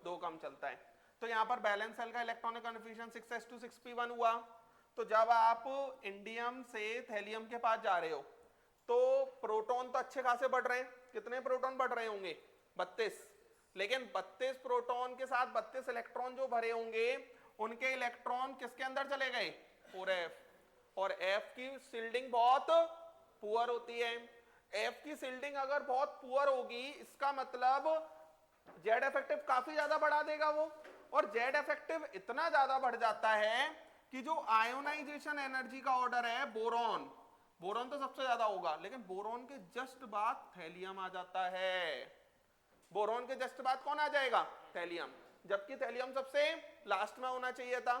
Speaker 1: 2 कम चलता है। तो यहाँ पर बैलेंस सेल का इलेक्ट्रॉनिक कॉन्फ़िगरेशन 6s2 6p1 हुआ। तो जब आप इंडियम से थैलियम के पास जा रहे हो तो प्रोटॉन तो अच्छे खासे बढ़ रहे हैं। कितने प्रोटॉन बढ़ रहे होंगे? 32। लेकिन 32 प्रोटॉन के साथ 32 इलेक्ट्रॉन जो भरे होंगे, उनके इलेक्ट्रॉन किसके अंदर चले गए? 4f। और f की शिल्डिंग बहुत पुअर होती है। f की शिल्डिंग अगर बहुत पुअर होगी, इसका मतलब जेड इफेक्टिव काफी ज्यादा बढ़ा देगा वो। और जेड इफेक्टिव इतना ज्यादा बढ़ जाता है कि जो आयोनाइजेशन एनर्जी का ऑर्डर है, बोरॉन, बोरॉन तो सबसे ज्यादा होगा, लेकिन बोरॉन के जस्ट बाद थैलियम आ जाता है। बोरॉन के जस्ट बाद कौन आ जाएगा? थैलियम। जबकि थैलियम सबसे लास्ट में होना चाहिए था।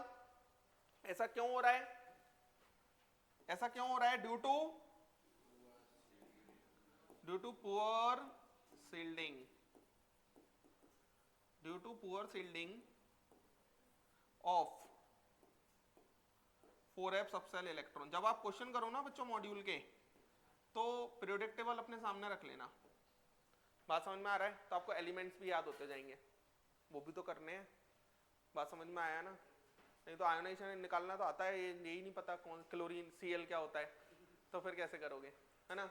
Speaker 1: ऐसा क्यों हो रहा है? ऐसा क्यों हो रहा है? Due to poor shielding. Due to poor shielding of 4f subshell electron. जब आप क्वेश्चन करो ना बच्चों मॉड्यूल के, तो पीरियोडिक टेबल अपने सामने रख लेना। बात समझ में आ रहा है? तो आपको एलिमेंट्स भी याद होते जाएंगे, वो भी तो करने हैं। बात समझ में आया ना? नहीं तो आयोनाइजेशन निकालना तो आता है, यही नहीं पता कौन क्लोरीन Cl क्या होता है, तो फिर कैसे करोगे, है ना?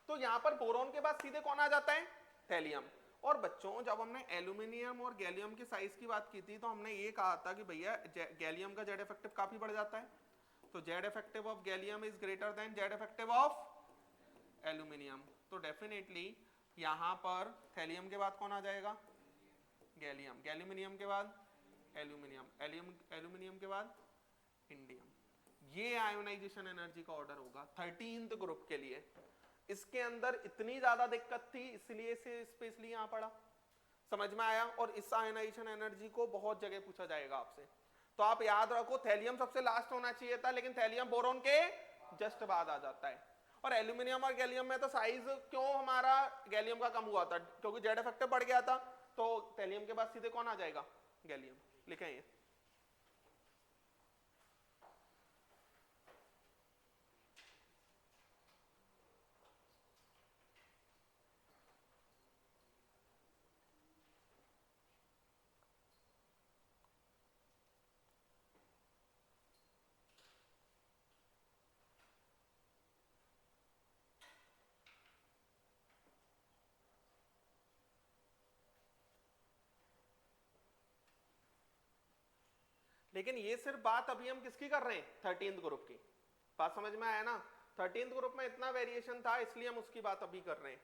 Speaker 1: तो यहाँ पर बोरॉन के बाद सीधे कौन आ जाता है? थैलियम। और बच्चों जब हमने एल्यूमिनियम और गैलियम की साइज की बात की थी, तो हमने ये कहा था कि भैया गैलियम का जेड इफेक्टिव काफी बढ़ जाता है, तो Z effective of gallium is greater then Z effective of aluminium. तो डेफिनेटली यहाँ पर थैलियम के बाद कौन आ जाएगा? गैलियम। गैल्यूमिनियम के बाद एल्यूमिनियम, एल्यूमिनियम के बाद इंडियम। ये आयोनाइजेशन एनर्जी का ऑर्डर होगा 13th ग्रुप के लिए। इसके अंदर इतनी ज्यादा दिक्कत थी, इसलिए से स्पेशली यहां पड़ा। समझ में आया? और इस आयोनाइजेशन एनर्जी को बहुत जगह पूछा जाएगा आपसे, तो आप याद रखो थैलियम सबसे लास्ट होना चाहिए था, लेकिन थैलियम बोरॉन के जस्ट बाद आ जाता है। और एल्यूमिनियम और गैलियम में तो साइज क्यों हमारा गैलियम का कम हुआ था? क्योंकि जेड इफेक्टिव बढ़ गया था, तो थैलियम के बाद सीधे कौन आ जाएगा? गैलियम। लिखें ये। लेकिन ये सिर्फ बात अभी हम किसकी कर रहे हैं? 13th ग्रुप की। बात समझ में आया ना? 13th ग्रुप में इतना वेरिएशन था, इसलिए हम उसकी बात अभी कर रहे हैं।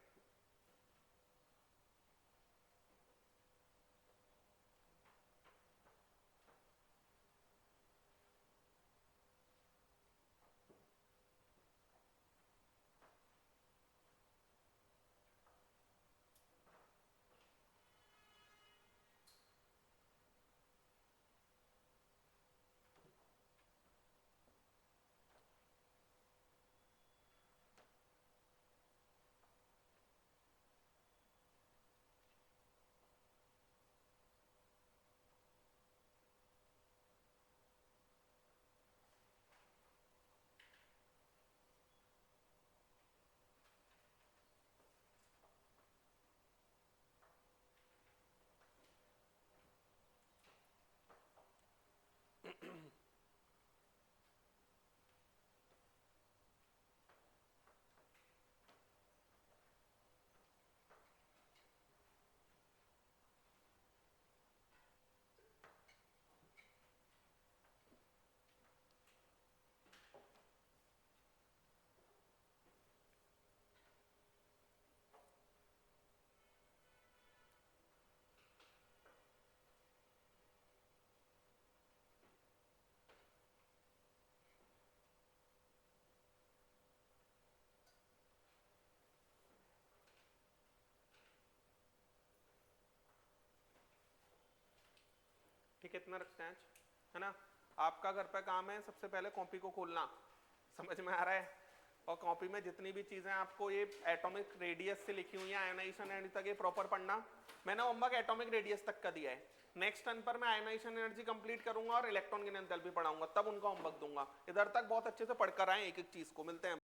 Speaker 1: ठीक है, इतना रखते हैं आज, है ना? आपका घर पे काम है सबसे पहले कॉपी को खोलना। समझ में आ रहा है? और कॉपी में जितनी भी चीजें आपको ये एटॉमिक रेडियस से लिखी हुई है, आयोनाइजेशन एनर्जी तक ये प्रॉपर पढ़ना। मैंने होमवर्क एटॉमिक रेडियस तक का दिया है। नेक्स्ट टर्न पर मैं आयोनाइजेशन एनर्जी कंप्लीट करूंगा और इलेक्ट्रॉन की एंथैल्पी पढ़ाऊंगा, तब उनका होमवर्क दूंगा। इधर तक बहुत अच्छे से पढ़कर आए एक एक चीज को। मिलते हैं।